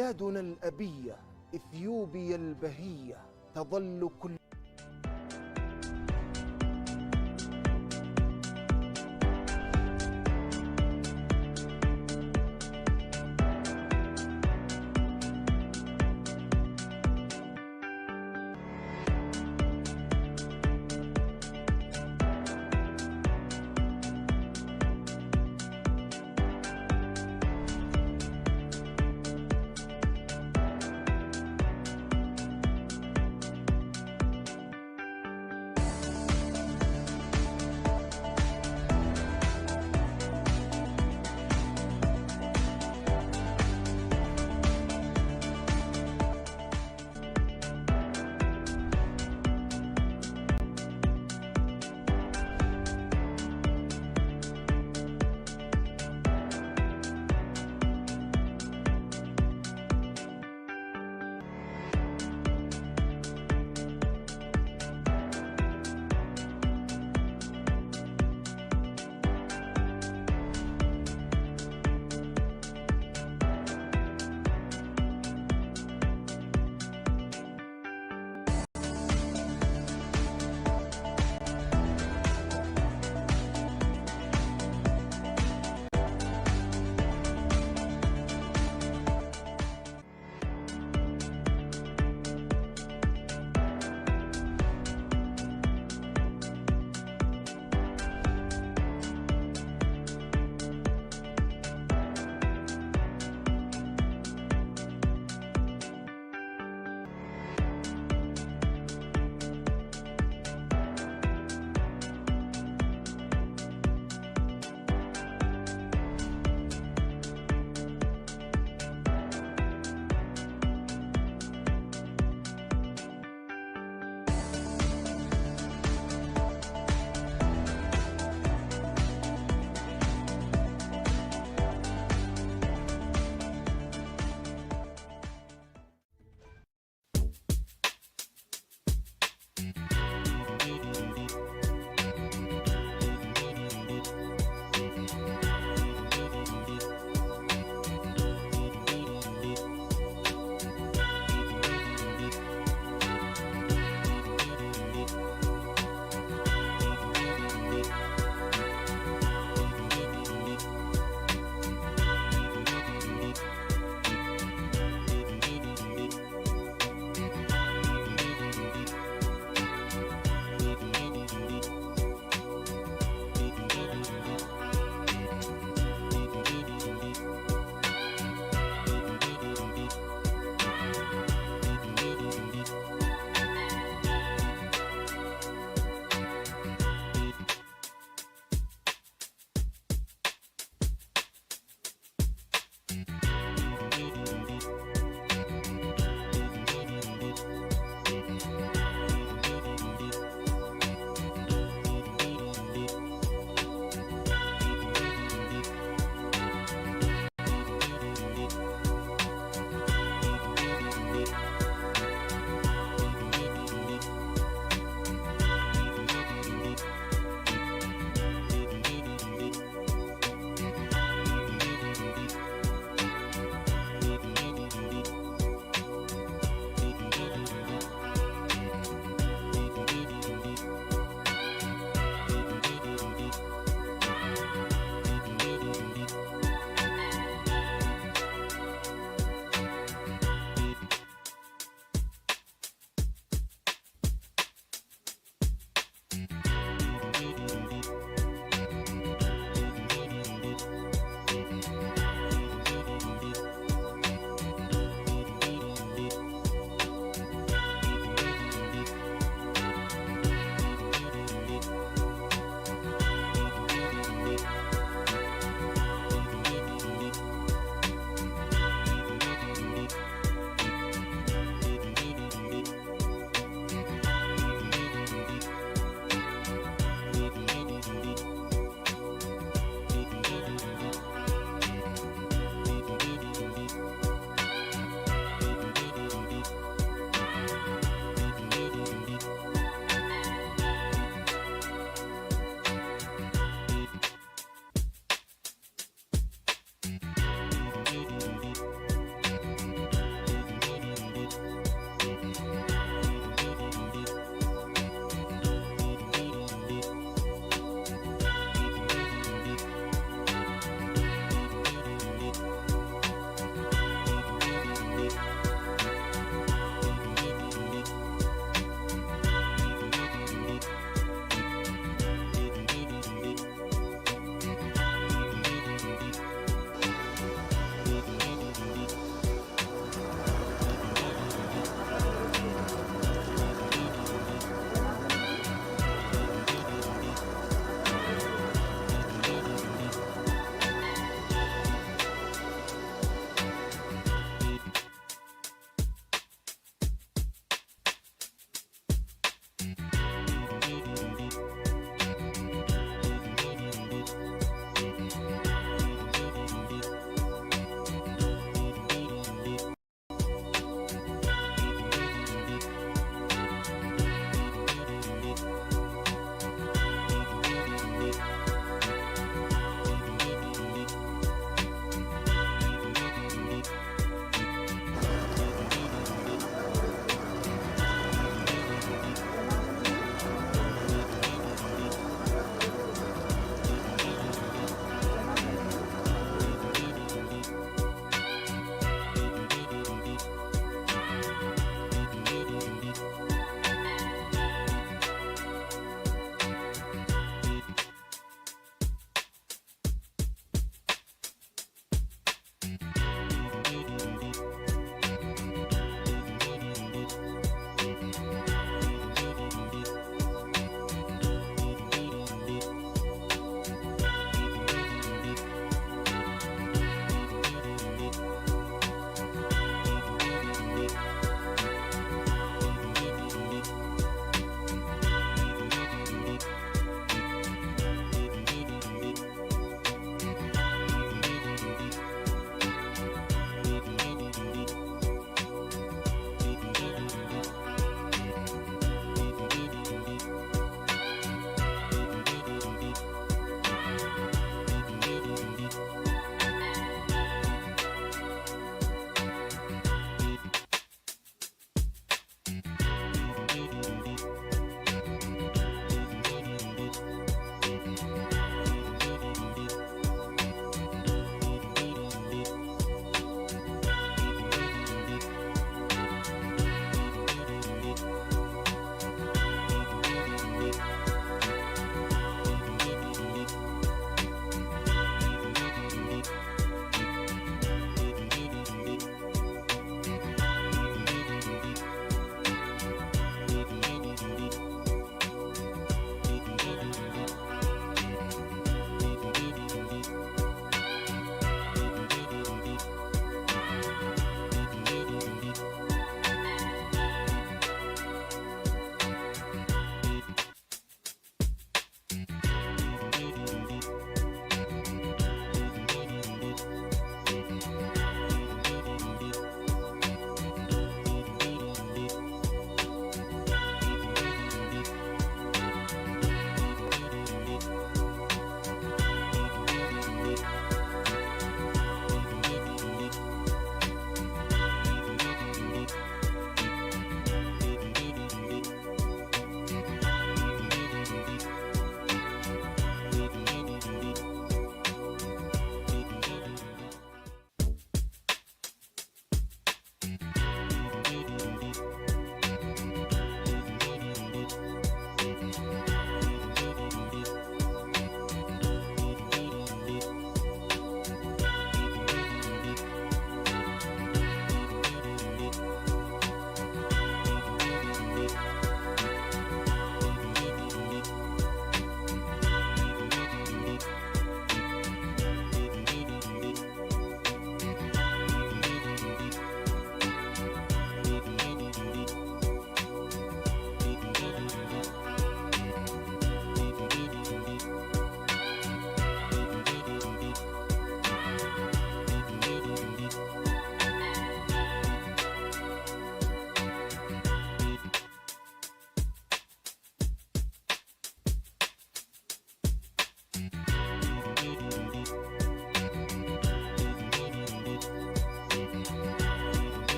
بلادنا الأبية إثيوبيا البهية تظل كل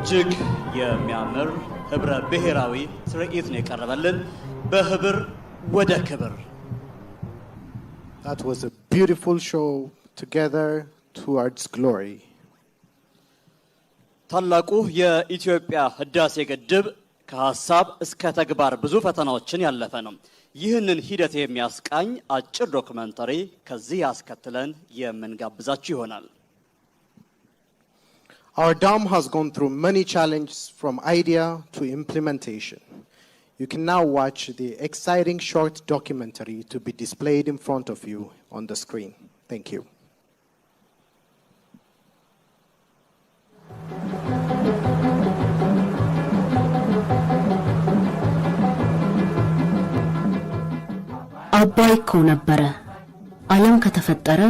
እጅግ የሚያምር ህብረ ብሔራዊ ትርኢት ነው የቀረበልን በህብር ወደ ክብር That was a beautiful show together towards glory. ታላቁ የኢትዮጵያ ህዳሴ ግድብ ከሐሳብ እስከ ተግባር ብዙ ፈተናዎችን ያለፈ ነው። ይህንን ሂደት የሚያስቃኝ አጭር ዶክመንተሪ ከዚህ ያስከትለን የምንጋብዛችሁ ይሆናል። Our dam has gone through many challenges from idea to implementation. You can now watch the exciting short documentary to be displayed in front of you on the screen. Thank you. አባይ እኮ ነበረ ዓለም ከተፈጠረ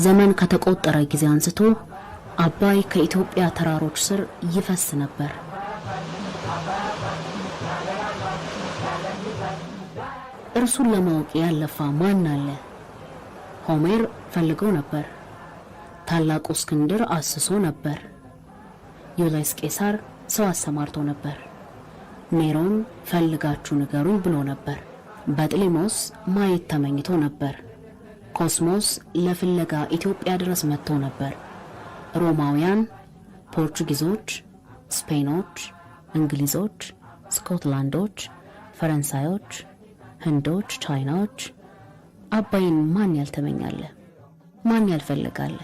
ዘመን ከተቆጠረ ጊዜ አንስቶ አባይ ከኢትዮጵያ ተራሮች ስር ይፈስ ነበር። እርሱን ለማወቅ ያለፋ ማን አለ? ሆሜር ፈልገው ነበር። ታላቁ እስክንድር አስሶ ነበር። ዩልየስ ቄሳር ሰው አሰማርቶ ነበር። ኔሮን ፈልጋችሁ ንገሩኝ ብሎ ነበር። በጥሊሞስ ማየት ተመኝቶ ነበር። ኮስሞስ ለፍለጋ ኢትዮጵያ ድረስ መጥቶ ነበር። ሮማውያን፣ ፖርቹጊዞች፣ ስፔኖች፣ እንግሊዞች፣ ስኮትላንዶች፣ ፈረንሳዮች፣ ህንዶች፣ ቻይናዎች አባይን ማን ያልተመኛለ? ማን ያልፈልጋለ?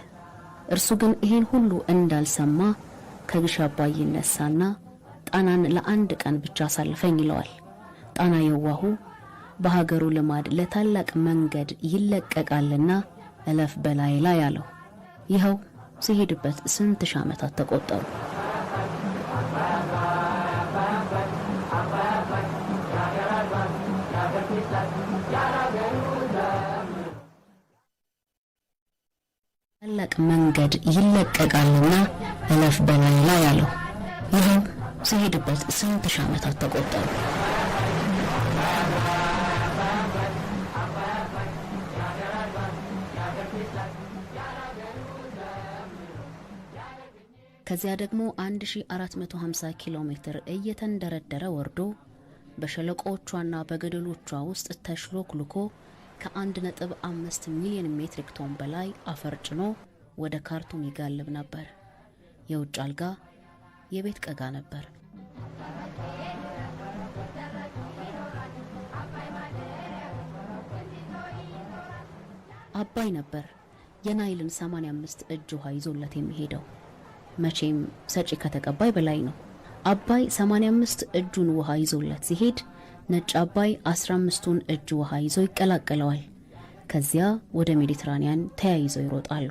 እርሱ ግን ይሄን ሁሉ እንዳልሰማ ከግሽ አባይ ይነሳና ጣናን ለአንድ ቀን ብቻ አሳልፈኝ ይለዋል። ጣና የዋሁ በሀገሩ ልማድ ለታላቅ መንገድ ይለቀቃልና እለፍ በላይ ላይ ያለው ይኸው ሲሄድበት ስንት ሺህ ዓመታት ተቆጠሩ። ታላቅ መንገድ ይለቀቃልና እለፍ በላይ ላይ ያለው ይኸው ሲሄድበት ስንት ሺህ ዓመታት ተቆጠሩ። ከዚያ ደግሞ 1450 ኪሎ ሜትር እየተንደረደረ ወርዶ በሸለቆዎቿና በገደሎቿ ውስጥ ተሽሎክልኮ ከ1.5 ሚሊዮን ሜትሪክ ቶን በላይ አፈር ጭኖ ወደ ካርቱም ይጋልብ ነበር። የውጭ አልጋ የቤት ቀጋ ነበር። አባይ ነበር የናይልን 85 እጅ ውሃ ይዞለት የሚሄደው። መቼም ሰጪ ከተቀባይ በላይ ነው። አባይ 85 እጁን ውሃ ይዞለት ሲሄድ ነጭ አባይ 15ቱን እጅ ውሃ ይዞ ይቀላቀለዋል። ከዚያ ወደ ሜዲትራኒያን ተያይዘው ይሮጣሉ።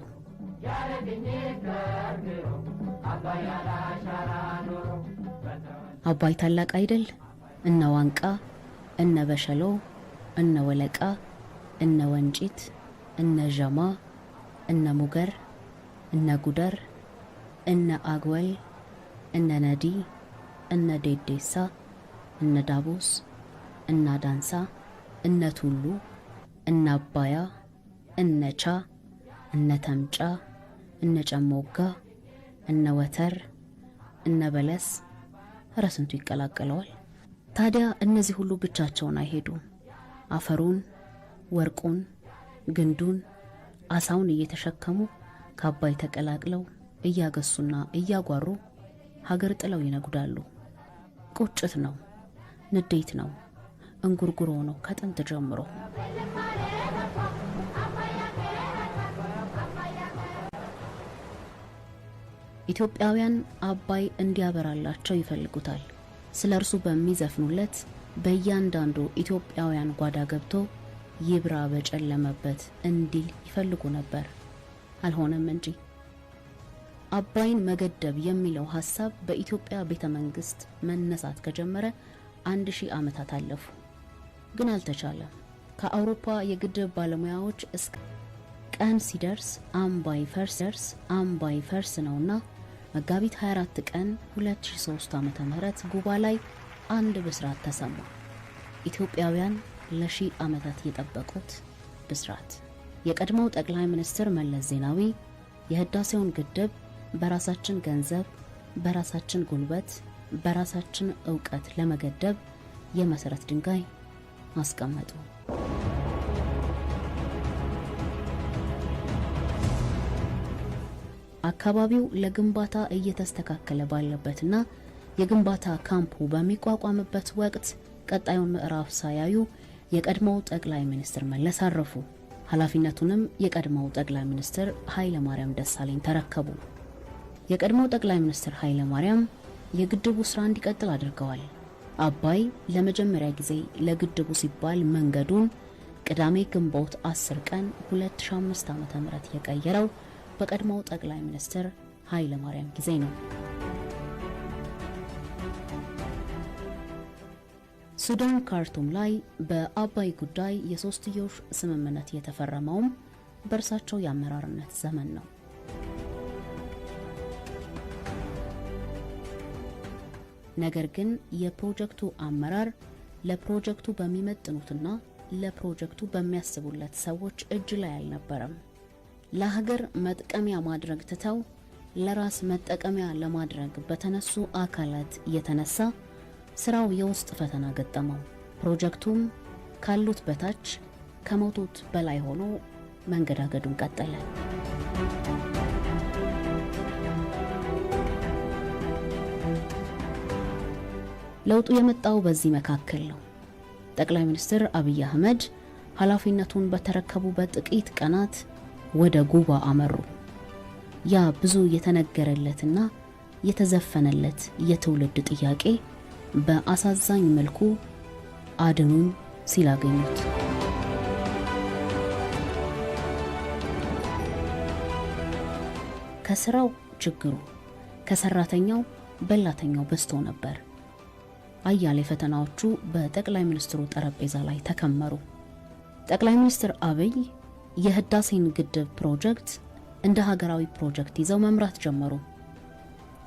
አባይ ታላቅ አይደል? እነ ዋንቃ፣ እነ በሸሎ፣ እነ ወለቃ፣ እነ ወንጪት፣ እነ ጀማ፣ እነ ሙገር፣ እነ ጉደር፣ እነ አግወል፣ እነ ነዲ፣ እነ ዴዴሳ፣ እነ ዳቦስ፣ እነ ዳንሳ፣ እነ ቱሉ፣ እነ አባያ፣ እነ ቻ፣ እነ ተምጫ፣ እነ ጨሞጋ፣ እነ ወተር፣ እነ በለስ ረስንቱ ይቀላቀለዋል። ታዲያ እነዚህ ሁሉ ብቻቸውን አይሄዱም። አፈሩን፣ ወርቁን፣ ግንዱን፣ አሳውን እየተሸከሙ ከአባይ ተቀላቅለው እያገሱና እያጓሩ ሀገር ጥለው ይነጉዳሉ። ቁጭት ነው፣ ንዴት ነው፣ እንጉርጉሮ ነው ከጥንት ጀምሮ። ኢትዮጵያውያን አባይ እንዲያበራላቸው ይፈልጉታል። ስለ እርሱ በሚዘፍኑለት በእያንዳንዱ ኢትዮጵያውያን ጓዳ ገብቶ ይብራ በጨለመበት እንዲል ይፈልጉ ነበር። አልሆነም እንጂ አባይን መገደብ የሚለው ሐሳብ በኢትዮጵያ ቤተ መንግስት መነሳት ከጀመረ 1000 ዓመታት አለፉ። ግን አልተቻለም። ከአውሮፓ የግድብ ባለሙያዎች እስከ ቀን ሲደርስ አምባይ ፈርስ ነውና መጋቢት 24 ቀን 2003 ዓ.ም ጉባ ላይ አንድ ብስራት ተሰማ። ኢትዮጵያውያን ለሺህ ዓመታት የጠበቁት ብስራት። የቀድሞው ጠቅላይ ሚኒስትር መለስ ዜናዊ የህዳሴውን ግድብ በራሳችን ገንዘብ በራሳችን ጉልበት በራሳችን ዕውቀት ለመገደብ የመሰረት ድንጋይ አስቀመጡ። አካባቢው ለግንባታ እየተስተካከለ ባለበትና የግንባታ ካምፑ በሚቋቋምበት ወቅት ቀጣዩን ምዕራፍ ሳያዩ የቀድሞው ጠቅላይ ሚኒስትር መለስ አረፉ። ኃላፊነቱንም የቀድሞው ጠቅላይ ሚኒስትር ኃይለ ማርያም ደሳለኝ ተረከቡ። የቀድሞው ጠቅላይ ሚኒስትር ኃይለ ማርያም የግድቡ ስራ እንዲቀጥል አድርገዋል። አባይ ለመጀመሪያ ጊዜ ለግድቡ ሲባል መንገዱን ቅዳሜ ግንቦት 10 ቀን 2005 ዓ.ም የቀየረው በቀድሞው ጠቅላይ ሚኒስትር ኃይለ ማርያም ጊዜ ነው። ሱዳን ካርቱም ላይ በአባይ ጉዳይ የሶስትዮሽ ስምምነት የተፈረመውም በእርሳቸው የአመራርነት ዘመን ነው። ነገር ግን የፕሮጀክቱ አመራር ለፕሮጀክቱ በሚመጥኑትና ለፕሮጀክቱ በሚያስቡለት ሰዎች እጅ ላይ አልነበረም። ለሀገር መጥቀሚያ ማድረግ ትተው ለራስ መጠቀሚያ ለማድረግ በተነሱ አካላት የተነሳ ስራው የውስጥ ፈተና ገጠመው። ፕሮጀክቱም ካሉት በታች ከሞቱት በላይ ሆኖ መንገዳገዱን ቀጠለ። ለውጡ የመጣው በዚህ መካከል ነው። ጠቅላይ ሚኒስትር አብይ አህመድ ኃላፊነቱን በተረከቡ በጥቂት ቀናት ወደ ጉባ አመሩ። ያ ብዙ የተነገረለትና የተዘፈነለት የትውልድ ጥያቄ በአሳዛኝ መልኩ አድኑን ሲላገኙት ከስራው ችግሩ ከሰራተኛው በላተኛው በዝቶ ነበር። አያሌ ፈተናዎቹ በጠቅላይ ሚኒስትሩ ጠረጴዛ ላይ ተከመሩ። ጠቅላይ ሚኒስትር አብይ የህዳሴን ግድብ ፕሮጀክት እንደ ሀገራዊ ፕሮጀክት ይዘው መምራት ጀመሩ።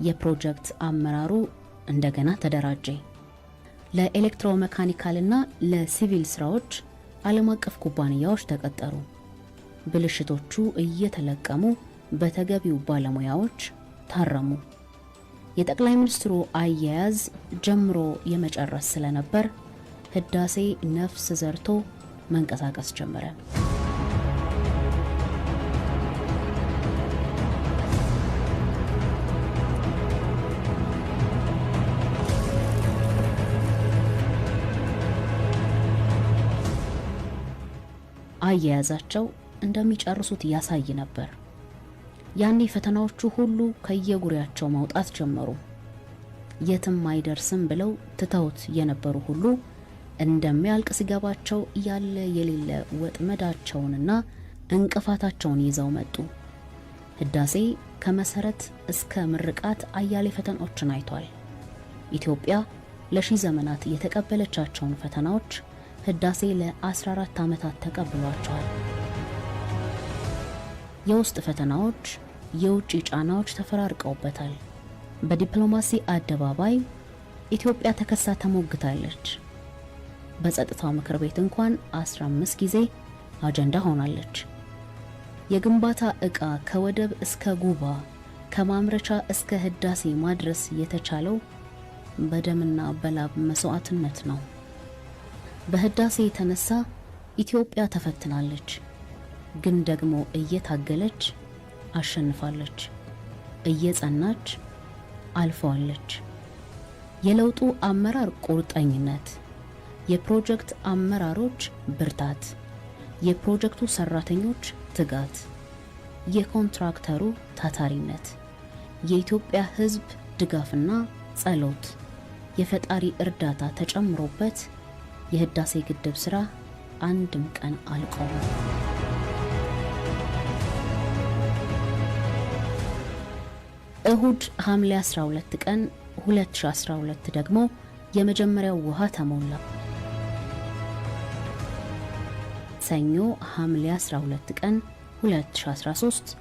የፕሮጀክት አመራሩ እንደገና ተደራጀ። ለኤሌክትሮሜካኒካልና ለሲቪል ስራዎች ዓለም አቀፍ ኩባንያዎች ተቀጠሩ። ብልሽቶቹ እየተለቀሙ በተገቢው ባለሙያዎች ታረሙ። የጠቅላይ ሚኒስትሩ አያያዝ ጀምሮ የመጨረስ ስለነበር ህዳሴ ነፍስ ዘርቶ መንቀሳቀስ ጀመረ። አያያዛቸው እንደሚጨርሱት ያሳይ ነበር። ያኔ ፈተናዎቹ ሁሉ ከየጉሪያቸው መውጣት ጀመሩ። የትም አይደርስም ብለው ትተውት የነበሩ ሁሉ እንደሚያልቅ ሲገባቸው ያለ የሌለ ወጥመዳቸውንና እንቅፋታቸውን ይዘው መጡ። ህዳሴ ከመሰረት እስከ ምርቃት አያሌ ፈተናዎችን አይቷል። ኢትዮጵያ ለሺህ ዘመናት የተቀበለቻቸውን ፈተናዎች ህዳሴ ለ14 ዓመታት ተቀብሏቸዋል። የውስጥ ፈተናዎች፣ የውጭ ጫናዎች ተፈራርቀውበታል። በዲፕሎማሲ አደባባይ ኢትዮጵያ ተከሳ ተሞግታለች። በጸጥታው ምክር ቤት እንኳን 15 ጊዜ አጀንዳ ሆናለች። የግንባታ ዕቃ ከወደብ እስከ ጉባ ከማምረቻ እስከ ህዳሴ ማድረስ የተቻለው በደምና በላብ መስዋዕትነት ነው። በህዳሴ የተነሳ ኢትዮጵያ ተፈትናለች፣ ግን ደግሞ እየታገለች አሸንፋለች፣ እየጸናች አልፈዋለች። የለውጡ አመራር ቁርጠኝነት፣ የፕሮጀክት አመራሮች ብርታት፣ የፕሮጀክቱ ሰራተኞች ትጋት፣ የኮንትራክተሩ ታታሪነት፣ የኢትዮጵያ ህዝብ ድጋፍና ጸሎት፣ የፈጣሪ እርዳታ ተጨምሮበት የህዳሴ ግድብ ስራ አንድም ቀን አልቆመም። እሁድ ሐምሌ 12 ቀን 2012 ደግሞ የመጀመሪያው ውሃ ተሞላ። ሰኞ ሐምሌ 12 ቀን 2013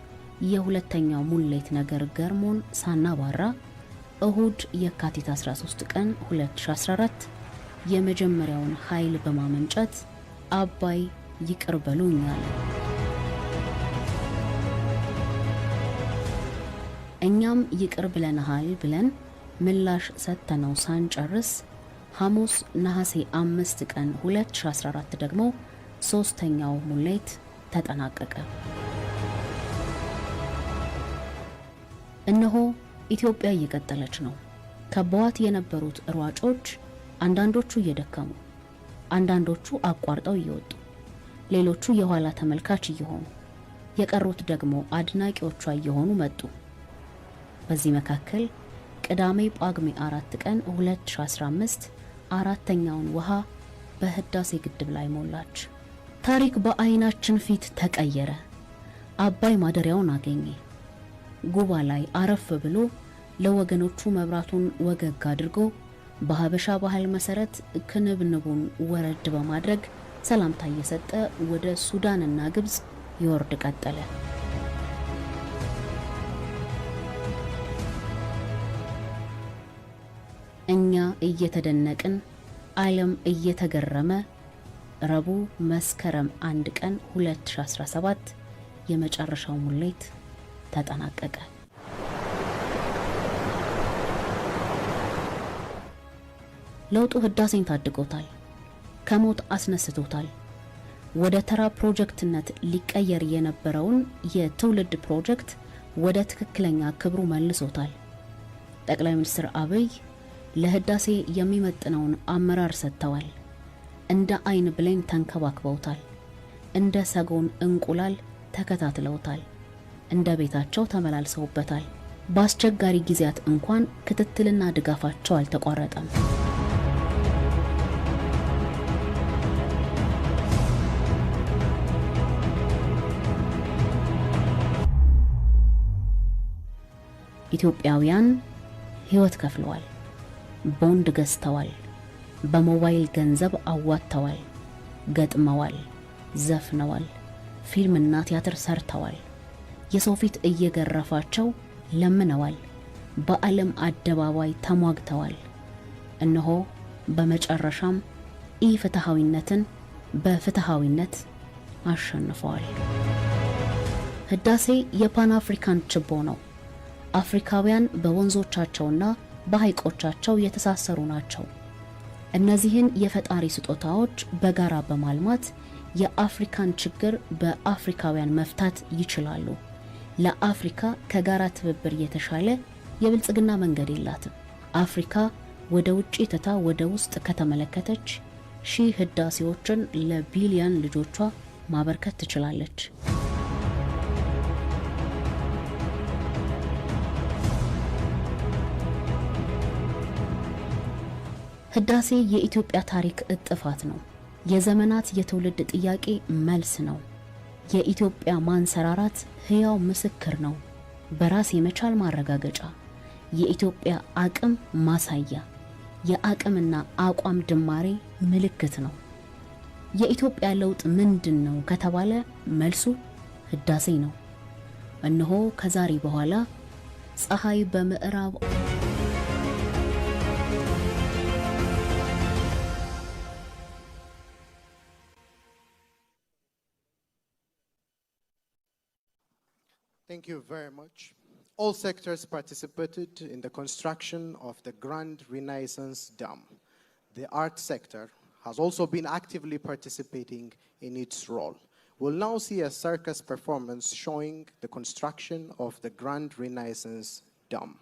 የሁለተኛው ሙሌት ነገር ገርሞን ሳናባራ እሁድ የካቲት 13 ቀን 2014 የመጀመሪያውን ኃይል በማመንጨት አባይ ይቅር በሉኛል። እኛም ይቅር ብለናል ብለን ምላሽ ሰጥተነው ሳንጨርስ ሐሙስ ነሐሴ 5 ቀን 2014 ደግሞ ሶስተኛው ሙሌት ተጠናቀቀ። እነሆ ኢትዮጵያ እየቀጠለች ነው። ከበዋት የነበሩት ሯጮች አንዳንዶቹ እየደከሙ፣ አንዳንዶቹ አቋርጠው እየወጡ፣ ሌሎቹ የኋላ ተመልካች እየሆኑ፣ የቀሩት ደግሞ አድናቂዎቿ እየሆኑ መጡ። በዚህ መካከል ቅዳሜ ጳጉሜ 4 ቀን 2015 አራተኛውን ውሃ በህዳሴ ግድብ ላይ ሞላች። ታሪክ በአይናችን ፊት ተቀየረ። አባይ ማደሪያውን አገኘ። ጉባ ላይ አረፍ ብሎ ለወገኖቹ መብራቱን ወገግ አድርጎ በሀበሻ ባህል መሰረት ክንብንቡን ወረድ በማድረግ ሰላምታ እየሰጠ ወደ ሱዳንና ግብጽ ይወርድ ቀጠለ። እኛ እየተደነቅን ዓለም እየተገረመ ረቡዕ መስከረም 1 ቀን 2017 የመጨረሻው ሙሌት ተጠናቀቀ። ለውጡ ህዳሴን ታድጎታል፣ ከሞት አስነስቶታል። ወደ ተራ ፕሮጀክትነት ሊቀየር የነበረውን የትውልድ ፕሮጀክት ወደ ትክክለኛ ክብሩ መልሶታል። ጠቅላይ ሚኒስትር አብይ ለህዳሴ የሚመጥነውን አመራር ሰጥተዋል። እንደ አይን ብሌን ተንከባክበውታል። እንደ ሰጎን እንቁላል ተከታትለውታል። እንደ ቤታቸው ተመላልሰውበታል። በአስቸጋሪ ጊዜያት እንኳን ክትትልና ድጋፋቸው አልተቋረጠም። ኢትዮጵያውያን ህይወት ከፍለዋል። ቦንድ ገዝተዋል። በሞባይል ገንዘብ አዋጥተዋል። ገጥመዋል፣ ዘፍነዋል፣ ፊልምና ቲያትር ሰርተዋል። የሰው ፊት እየገረፋቸው ለምነዋል። በዓለም አደባባይ ተሟግተዋል። እነሆ በመጨረሻም ኢፍትሃዊነትን በፍትሃዊነት አሸንፈዋል። ህዳሴ የፓን አፍሪካን ችቦ ነው። አፍሪካውያን በወንዞቻቸውና በሐይቆቻቸው የተሳሰሩ ናቸው። እነዚህን የፈጣሪ ስጦታዎች በጋራ በማልማት የአፍሪካን ችግር በአፍሪካውያን መፍታት ይችላሉ። ለአፍሪካ ከጋራ ትብብር የተሻለ የብልጽግና መንገድ የላትም። አፍሪካ ወደ ውጪ ትታ ወደ ውስጥ ከተመለከተች ሺህ ህዳሴዎችን ለቢሊዮን ልጆቿ ማበርከት ትችላለች። ህዳሴ የኢትዮጵያ ታሪክ እጥፋት ነው። የዘመናት የትውልድ ጥያቄ መልስ ነው። የኢትዮጵያ ማንሰራራት ህያው ምስክር ነው። በራስ የመቻል ማረጋገጫ፣ የኢትዮጵያ አቅም ማሳያ፣ የአቅምና አቋም ድማሬ ምልክት ነው። የኢትዮጵያ ለውጥ ምንድነው ከተባለ መልሱ ህዳሴ ነው። እነሆ ከዛሬ በኋላ ፀሐይ በምዕራብ Thank you very much. All sectors participated in the construction of the Grand Renaissance Dam. The art sector has also been actively participating in its role. We'll now see a circus performance showing the construction of the Grand Renaissance Dam.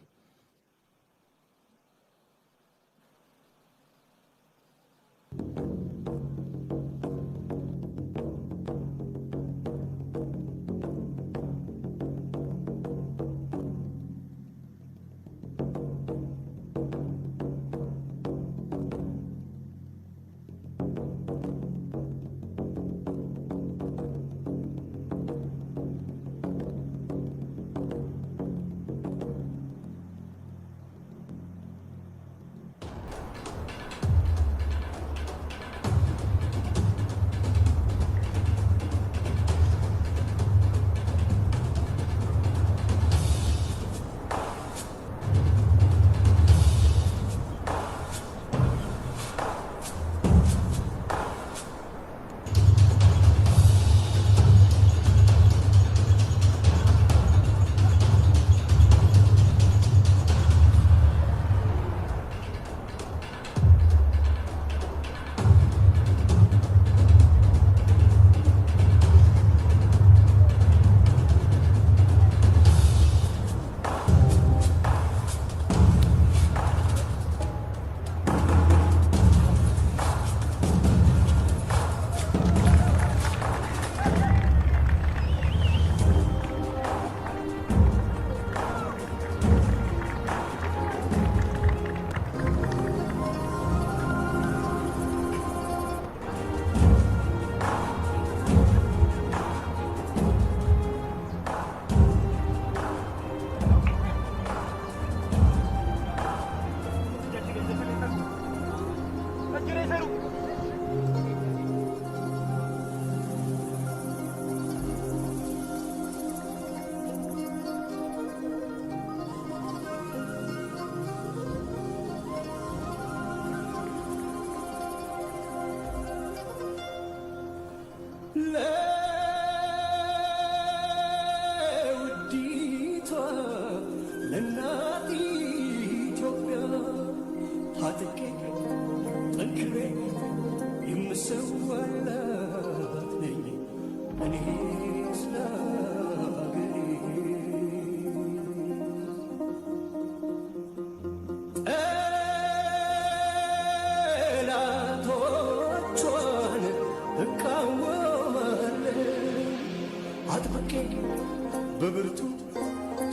በብርቱ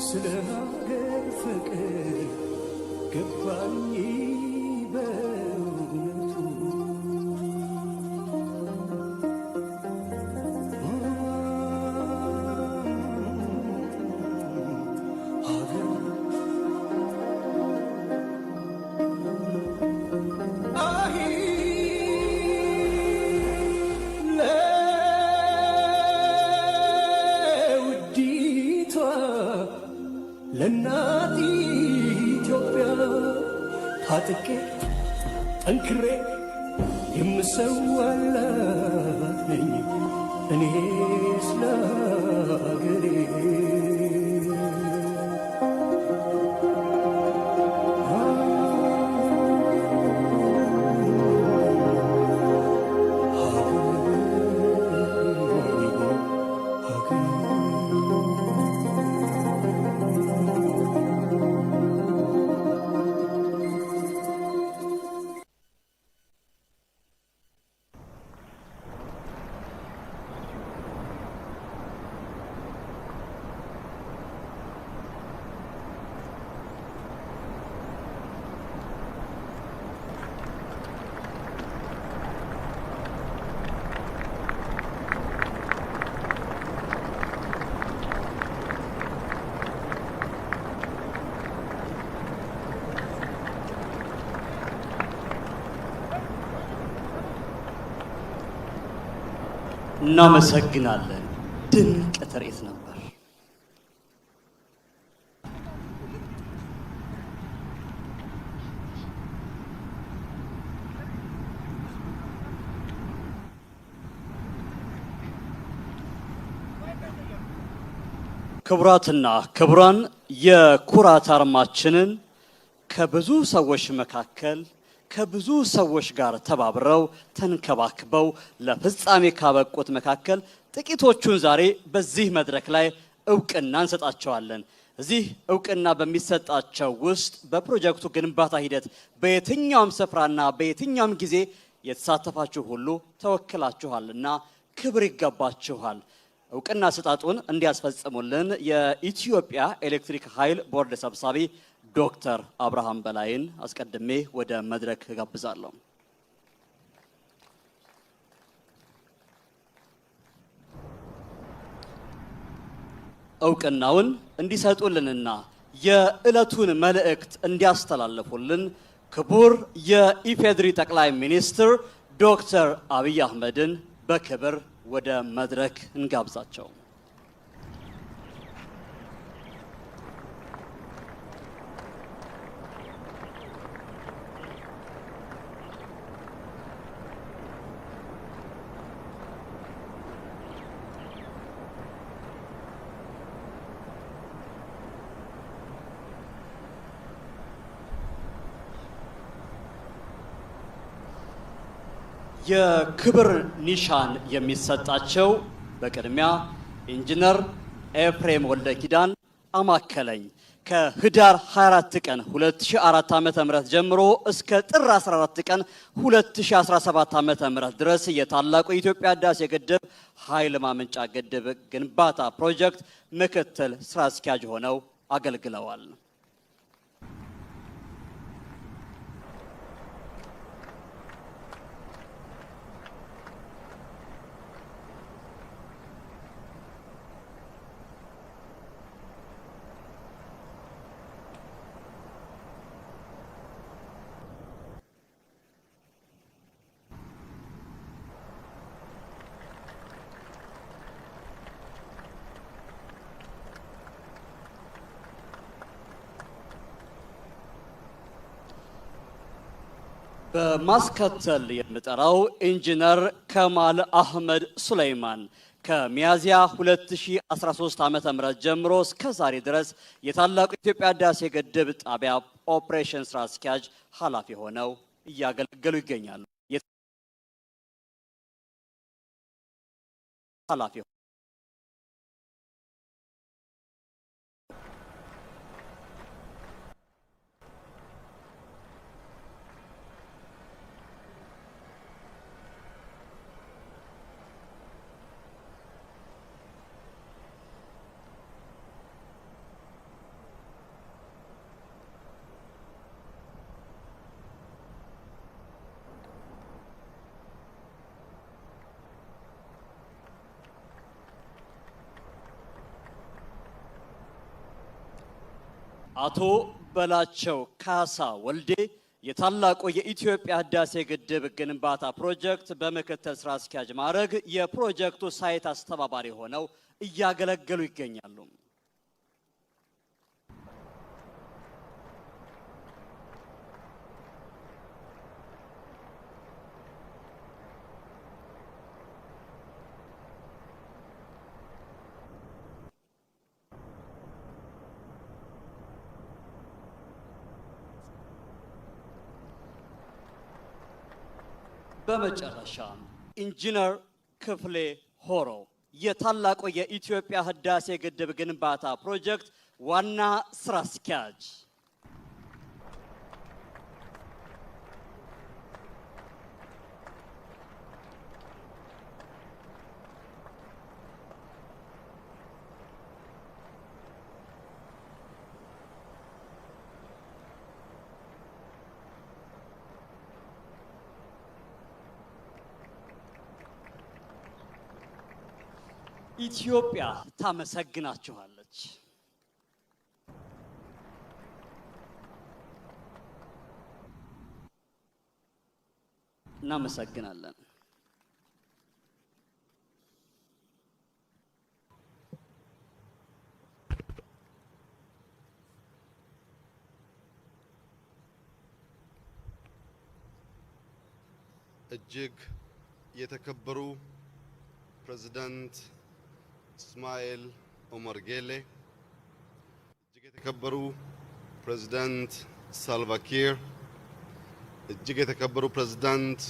ስለ ሀገር ፍቅር ገባኝ በእውነቱ ለእናት ኢትዮጵያ ታጥቄ ጠንክሬ የምሰዋላት ነኝ እኔ ስለ አገሬ እናመሰግናለን። ድንቅ ትርኢት ነበር። ክቡራትና ክቡራን የኩራት አርማችንን ከብዙ ሰዎች መካከል ከብዙ ሰዎች ጋር ተባብረው ተንከባክበው ለፍጻሜ ካበቁት መካከል ጥቂቶቹን ዛሬ በዚህ መድረክ ላይ እውቅና እንሰጣቸዋለን። እዚህ እውቅና በሚሰጣቸው ውስጥ በፕሮጀክቱ ግንባታ ሂደት በየትኛውም ስፍራና በየትኛውም ጊዜ የተሳተፋችሁ ሁሉ ተወክላችኋልና ክብር ይገባችኋል። እውቅና ስጣጡን እንዲያስፈጽሙልን የኢትዮጵያ ኤሌክትሪክ ኃይል ቦርድ ሰብሳቢ ዶክተር አብርሃም በላይን አስቀድሜ ወደ መድረክ ጋብዛለሁ። እውቅናውን እንዲሰጡልንና የዕለቱን መልእክት እንዲያስተላልፉልን ክቡር የኢፌድሪ ጠቅላይ ሚኒስትር ዶክተር አብይ አህመድን በክብር ወደ መድረክ እንጋብዛቸው። የክብር ኒሻን የሚሰጣቸው በቅድሚያ ኢንጂነር ኤፍሬም ወልደ ኪዳን አማከለኝ ከህዳር 24 ቀን 2004 ዓ.ም ጀምሮ እስከ ጥር 14 ቀን 2017 ዓ.ም ድረስ የታላቁ የኢትዮጵያ ህዳሴ ግድብ ኃይል ማመንጫ ግድብ ግንባታ ፕሮጀክት ምክትል ስራ አስኪያጅ ሆነው አገልግለዋል። በማስከተል የምጠራው ኢንጂነር ከማል አህመድ ሱለይማን ከሚያዚያ 2013 ዓ.ም ጀምሮ እስከ ዛሬ ድረስ የታላቁ የኢትዮጵያ ህዳሴ ግድብ ጣቢያ ኦፕሬሽን ስራ አስኪያጅ ኃላፊ ሆነው እያገለገሉ ይገኛሉ። ኃላፊ አቶ በላቸው ካሳ ወልዴ የታላቁ የኢትዮጵያ ህዳሴ ግድብ ግንባታ ፕሮጀክት በምክትል ስራ አስኪያጅ ማዕረግ የፕሮጀክቱ ሳይት አስተባባሪ ሆነው እያገለገሉ ይገኛሉ። በመጨረሻ ኢንጂነር ክፍሌ ሆሮ የታላቁ የኢትዮጵያ ህዳሴ ግድብ ግንባታ ፕሮጀክት ዋና ስራ አስኪያጅ ኢትዮጵያ ታመሰግናችኋለች። እናመሰግናለን። እጅግ የተከበሩ ፕሬዝዳንት እስማኤል ኦመር ጌሌ፣ እጅግ የተከበሩ ፕሬዝዳንት ሳልቫኪር፣ እጅግ የተከበሩ ፕሬዝዳንት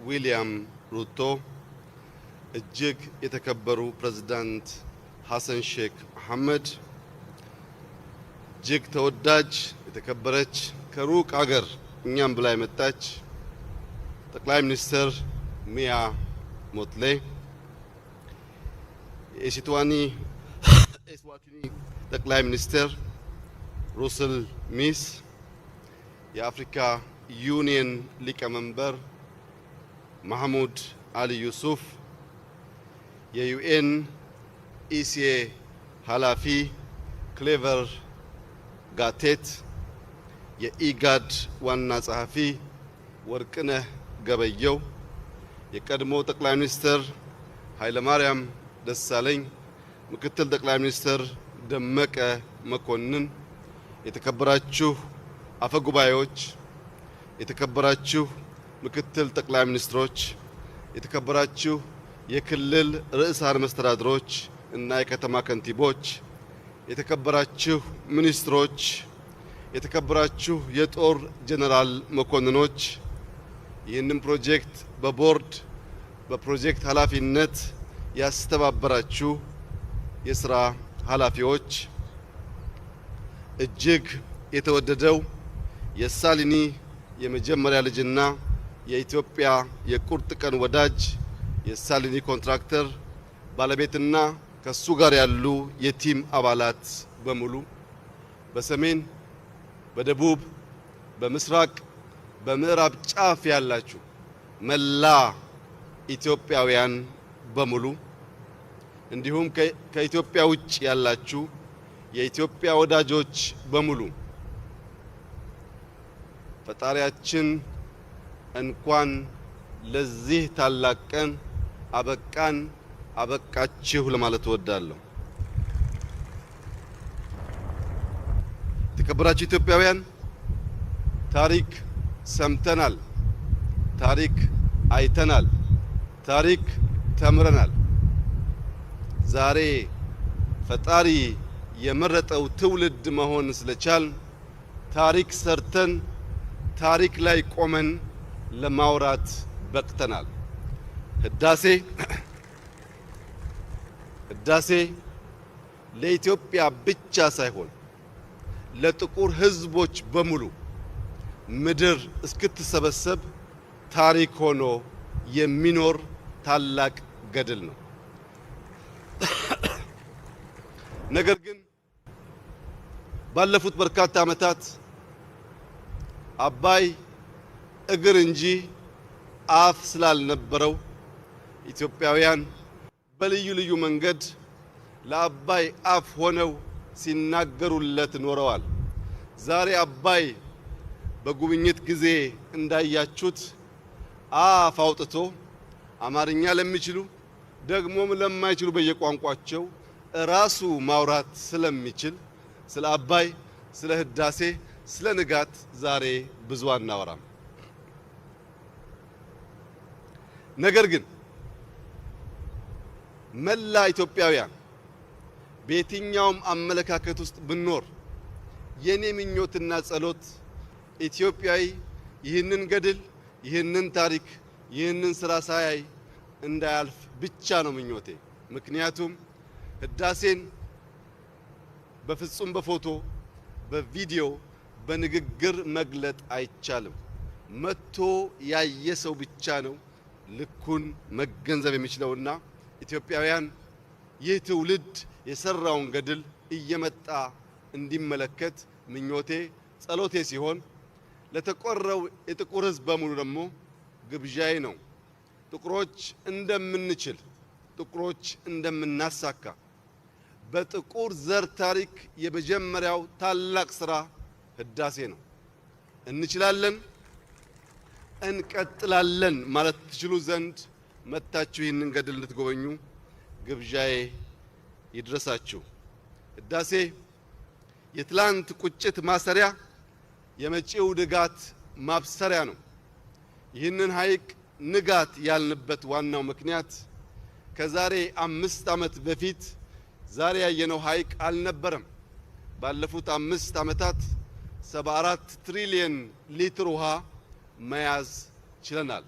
ዊሊያም ሩቶ፣ እጅግ የተከበሩ ፕሬዝዳንት ሐሰን ሼክ መሐመድ፣ እጅግ ተወዳጅ የተከበረች ከሩቅ አገር እኛም ብላ የመጣች ጠቅላይ ሚኒስትር ሚያ ሞትሌ፣ የኢስዋቲኒ ጠቅላይ ሚኒስትር ሩስል ሚስ፣ የአፍሪካ ዩኒየን ሊቀመንበር ማህሙድ አሊ ዩሱፍ፣ የዩኤን ኢሲኤ ኃላፊ ክሌቨር ጋቴት፣ የኢጋድ ዋና ጸሐፊ ወርቅነህ ገበየው፣ የቀድሞ ጠቅላይ ሚኒስትር ኃይለማርያም ደሳለኝ፣ ምክትል ጠቅላይ ሚኒስትር ደመቀ መኮንን፣ የተከበራችሁ አፈጉባኤዎች፣ የተከበራችሁ ምክትል ጠቅላይ ሚኒስትሮች፣ የተከበራችሁ የክልል ርዕሳነ መስተዳድሮች እና የከተማ ከንቲቦች፣ የተከበራችሁ ሚኒስትሮች፣ የተከበራችሁ የጦር ጀነራል መኮንኖች፣ ይህንን ፕሮጀክት በቦርድ በፕሮጀክት ኃላፊነት ያስተባበራችሁ የሥራ ኃላፊዎች፣ እጅግ የተወደደው የሳሊኒ የመጀመሪያ ልጅና የኢትዮጵያ የቁርጥ ቀን ወዳጅ የሳሊኒ ኮንትራክተር ባለቤትና ከሱ ጋር ያሉ የቲም አባላት በሙሉ፣ በሰሜን፣ በደቡብ፣ በምስራቅ፣ በምዕራብ ጫፍ ያላችሁ መላ ኢትዮጵያውያን በሙሉ እንዲሁም ከኢትዮጵያ ውጭ ያላችሁ የኢትዮጵያ ወዳጆች በሙሉ ፈጣሪያችን እንኳን ለዚህ ታላቅ ቀን አበቃን አበቃችሁ ለማለት እወዳለሁ። የተከበራችሁ ኢትዮጵያውያን፣ ታሪክ ሰምተናል፣ ታሪክ አይተናል፣ ታሪክ ተምረናል። ዛሬ ፈጣሪ የመረጠው ትውልድ መሆን ስለቻል ታሪክ ሰርተን ታሪክ ላይ ቆመን ለማውራት በቅተናል። ህዳሴ ለኢትዮጵያ ብቻ ሳይሆን ለጥቁር ህዝቦች በሙሉ ምድር እስክትሰበሰብ ታሪክ ሆኖ የሚኖር ታላቅ ገድል ነው። ነገር ግን ባለፉት በርካታ ዓመታት አባይ እግር እንጂ አፍ ስላልነበረው ኢትዮጵያውያን በልዩ ልዩ መንገድ ለአባይ አፍ ሆነው ሲናገሩለት ኖረዋል። ዛሬ አባይ በጉብኝት ጊዜ እንዳያችሁት አፍ አውጥቶ አማርኛ ለሚችሉ ደግሞም ለማይችሉ በየቋንቋቸው ራሱ ማውራት ስለሚችል ስለ አባይ፣ ስለ ህዳሴ፣ ስለ ንጋት ዛሬ ብዙ አናወራም። ነገር ግን መላ ኢትዮጵያውያን በየትኛውም አመለካከት ውስጥ ብንኖር የኔ ምኞትና ጸሎት ኢትዮጵያዊ ይህንን ገድል፣ ይህንን ታሪክ፣ ይህንን ስራ ሳያይ እንዳያልፍ ብቻ ነው ምኞቴ። ምክንያቱም ህዳሴን በፍጹም በፎቶ፣ በቪዲዮ፣ በንግግር መግለጥ አይቻልም። መጥቶ ያየ ሰው ብቻ ነው ልኩን መገንዘብ የሚችለውና ኢትዮጵያውያን ይህ ትውልድ የሰራውን ገድል እየመጣ እንዲመለከት ምኞቴ ጸሎቴ ሲሆን ለተቆረው የጥቁር ህዝብ በሙሉ ደግሞ ግብዣዬ ነው። ጥቁሮች እንደምንችል፣ ጥቁሮች እንደምናሳካ በጥቁር ዘር ታሪክ የመጀመሪያው ታላቅ ስራ ህዳሴ ነው። እንችላለን፣ እንቀጥላለን ማለት ትችሉ ዘንድ መጥታችሁ ይህንን ገድል እንድትጎበኙ ግብዣዬ ይድረሳችሁ። ህዳሴ የትላንት ቁጭት ማሰሪያ፣ የመጪው ንጋት ማብሰሪያ ነው። ይህንን ሐይቅ ንጋት ያልንበት ዋናው ምክንያት ከዛሬ 5 ዓመት በፊት ዛሬ ያየነው ሐይቅ አልነበረም። ባለፉት 5 ዓመታት 74 ትሪሊየን ሊትር ውሃ መያዝ ችለናል።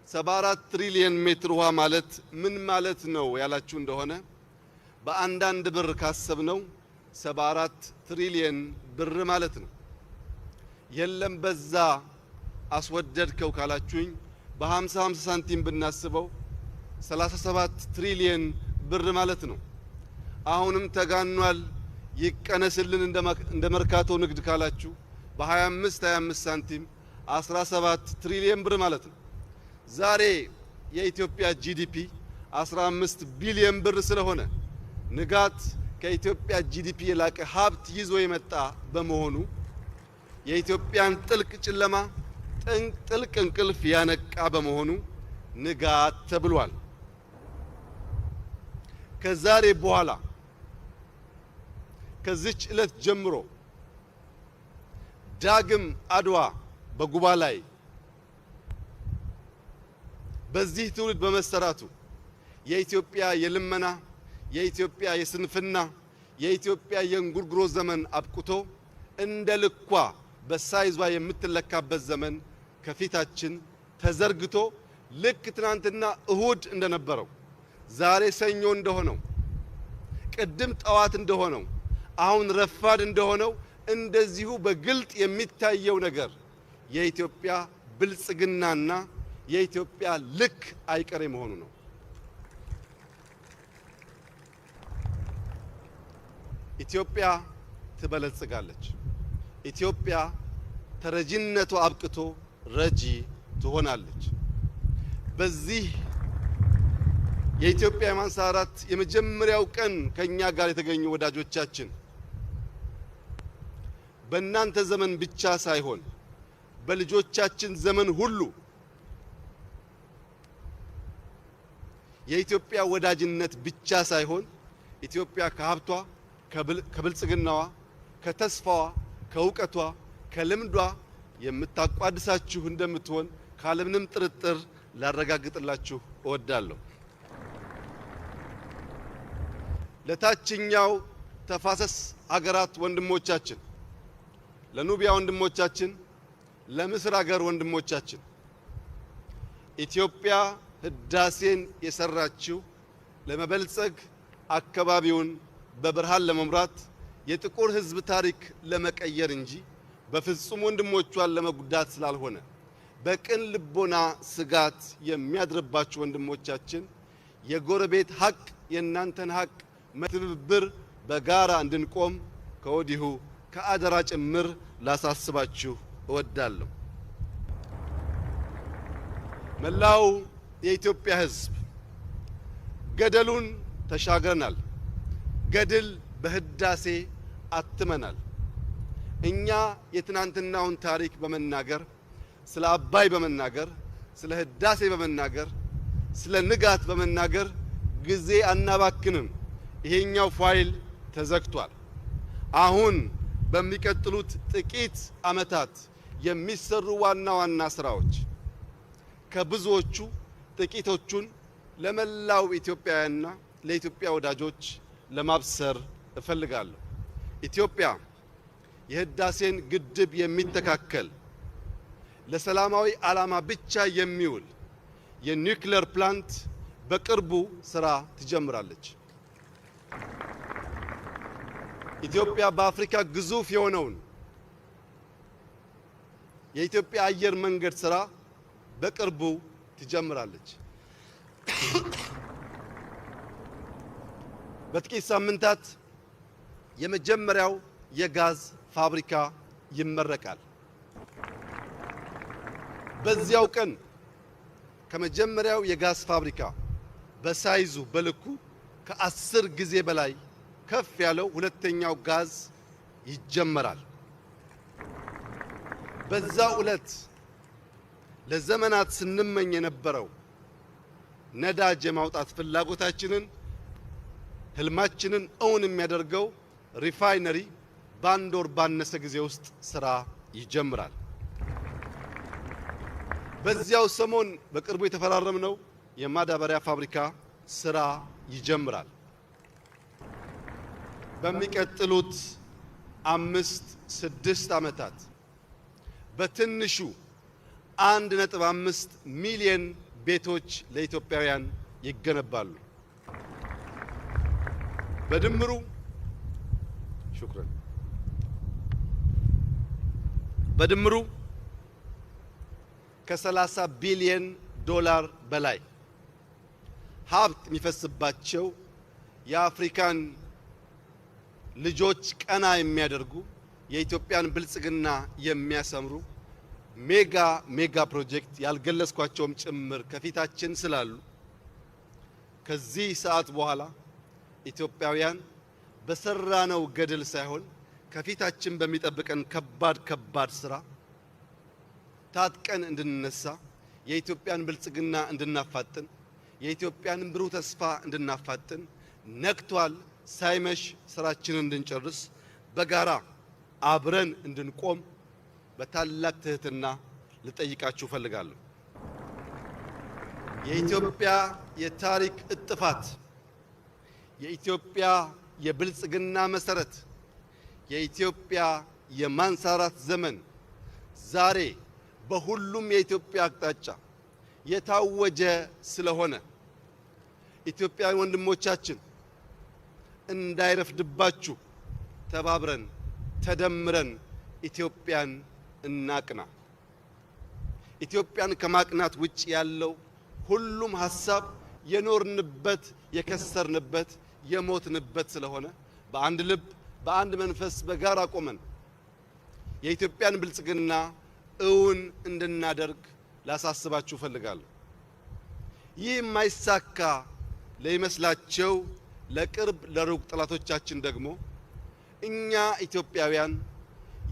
74 ትሪሊየን ሜትር ውሃ ማለት ምን ማለት ነው ያላችሁ እንደሆነ በአንዳንድ ብር ካሰብነው 74 ትሪሊየን ብር ማለት ነው። የለም በዛ አስወደድከው ካላችሁኝ በ50 ሳንቲም ብናስበው 37 ትሪሊየን ብር ማለት ነው። አሁንም ተጋኗል ይቀነስልን እንደ መርካቶ ንግድ ካላችሁ በ25 ሳንቲም 17 ትሪሊየን ብር ማለት ነው። ዛሬ የኢትዮጵያ ጂዲፒ 15 ቢሊዮን ብር ስለሆነ ንጋት ከኢትዮጵያ ጂዲፒ የላቀ ሀብት ይዞ የመጣ በመሆኑ የኢትዮጵያን ጥልቅ ጨለማ ጥልቅ እንቅልፍ ያነቃ በመሆኑ ንጋት ተብሏል። ከዛሬ በኋላ ከዚች ዕለት ጀምሮ ዳግም አድዋ በጉባ ላይ በዚህ ትውልድ በመሰራቱ የኢትዮጵያ የልመና፣ የኢትዮጵያ የስንፍና፣ የኢትዮጵያ የእንጉርጉሮ ዘመን አብቅቶ እንደ ልኳ በሳይዟ የምትለካበት ዘመን ከፊታችን ተዘርግቶ ልክ ትናንትና እሁድ እንደነበረው ዛሬ ሰኞ እንደሆነው ቅድም ጠዋት እንደሆነው አሁን ረፋድ እንደሆነው እንደዚሁ በግልጥ የሚታየው ነገር የኢትዮጵያ ብልጽግናና የኢትዮጵያ ልክ አይቀሬ መሆኑ ነው። ኢትዮጵያ ትበለጽጋለች። ኢትዮጵያ ተረጂነቷ አብቅቶ ረጂ ትሆናለች። በዚህ የኢትዮጵያ የማንሰራራት የመጀመሪያው ቀን ከኛ ጋር የተገኙ ወዳጆቻችን በእናንተ ዘመን ብቻ ሳይሆን በልጆቻችን ዘመን ሁሉ የኢትዮጵያ ወዳጅነት ብቻ ሳይሆን ኢትዮጵያ ከሀብቷ፣ ከብልጽግናዋ፣ ከተስፋዋ፣ ከእውቀቷ፣ ከልምዷ የምታቋድሳችሁ እንደምትሆን ካለምንም ጥርጥር ላረጋግጥላችሁ እወዳለሁ። ለታችኛው ተፋሰስ ሀገራት ወንድሞቻችን፣ ለኑቢያ ወንድሞቻችን፣ ለምስር ሀገር ወንድሞቻችን ኢትዮጵያ ህዳሴን የሰራችው ለመበልጸግ አካባቢውን በብርሃን ለመምራት የጥቁር ህዝብ ታሪክ ለመቀየር እንጂ በፍጹም ወንድሞቿን ለመጉዳት ስላልሆነ በቅን ልቦና ስጋት የሚያድርባችሁ ወንድሞቻችን የጎረቤት ሀቅ የእናንተን ሀቅ መትብብር በጋራ እንድንቆም ከወዲሁ ከአደራ ጭምር ላሳስባችሁ እወዳለሁ። መላው የኢትዮጵያ ህዝብ ገደሉን ተሻግረናል። ገድል በህዳሴ አትመናል። እኛ የትናንትናውን ታሪክ በመናገር ስለ አባይ በመናገር ስለ ህዳሴ በመናገር ስለ ንጋት በመናገር ጊዜ አናባክንም። ይሄኛው ፋይል ተዘግቷል። አሁን በሚቀጥሉት ጥቂት ዓመታት የሚሰሩ ዋና ዋና ስራዎች ከብዙዎቹ ጥቂቶቹን ለመላው ኢትዮጵያውያንና ለኢትዮጵያ ወዳጆች ለማብሰር እፈልጋለሁ። ኢትዮጵያ የህዳሴን ግድብ የሚተካከል ለሰላማዊ ዓላማ ብቻ የሚውል የኒውክሌር ፕላንት በቅርቡ ስራ ትጀምራለች። ኢትዮጵያ በአፍሪካ ግዙፍ የሆነውን የኢትዮጵያ አየር መንገድ ስራ በቅርቡ ትጀምራለች። በጥቂት ሳምንታት የመጀመሪያው የጋዝ ፋብሪካ ይመረቃል። በዚያው ቀን ከመጀመሪያው የጋዝ ፋብሪካ በሳይዙ በልኩ ከ10 ጊዜ በላይ ከፍ ያለው ሁለተኛው ጋዝ ይጀመራል። በዛው ዕለት ለዘመናት ስንመኝ የነበረው ነዳጅ የማውጣት ፍላጎታችንን ህልማችንን እውን የሚያደርገው ሪፋይነሪ በአንድ ወር ባነሰ ጊዜ ውስጥ ስራ ይጀምራል። በዚያው ሰሞን በቅርቡ የተፈራረምነው የማዳበሪያ ፋብሪካ ስራ ይጀምራል። በሚቀጥሉት 5-6 ዓመታት በትንሹ 1.5 ሚሊዮን ቤቶች ለኢትዮጵያውያን ይገነባሉ። በድምሩ በድምሩ ከ30 ቢሊዮን ዶላር በላይ ሀብት የሚፈስባቸው የአፍሪካን ልጆች ቀና የሚያደርጉ የኢትዮጵያን ብልጽግና የሚያሰምሩ ሜጋ ፕሮጀክት ያልገለጽኳቸውም ጭምር ከፊታችን ስላሉ ከዚህ ሰዓት በኋላ ኢትዮጵያውያን በሰራነው ገድል ሳይሆን ከፊታችን በሚጠብቀን ከባድ ስራ ታጥቀን እንድንነሳ የኢትዮጵያን ብልጽግና እንድናፋጥን የኢትዮጵያን ብሩህ ተስፋ እንድናፋጥን ነክቷል ሳይመሽ ስራችንን እንድንጨርስ በጋራ አብረን እንድንቆም በታላቅ ትህትና ልጠይቃችሁ ፈልጋለሁ። የኢትዮጵያ የታሪክ እጥፋት፣ የኢትዮጵያ የብልጽግና መሰረት፣ የኢትዮጵያ የማንሰራራት ዘመን ዛሬ በሁሉም የኢትዮጵያ አቅጣጫ የታወጀ ስለሆነ ኢትዮጵያውያን ወንድሞቻችን እንዳይረፍድባችሁ ተባብረን ተደምረን ኢትዮጵያን እናቅና። ኢትዮጵያን ከማቅናት ውጭ ያለው ሁሉም ሐሳብ የኖርንበት የከሰርንበት የሞትንበት ስለሆነ በአንድ ልብ በአንድ መንፈስ በጋራ ቆመን የኢትዮጵያን ብልጽግና እውን እንድናደርግ ላሳስባችሁ ፈልጋለሁ። ይህ የማይሳካ ለይመስላቸው ለቅርብ ለሩቅ ጠላቶቻችን ደግሞ እኛ ኢትዮጵያውያን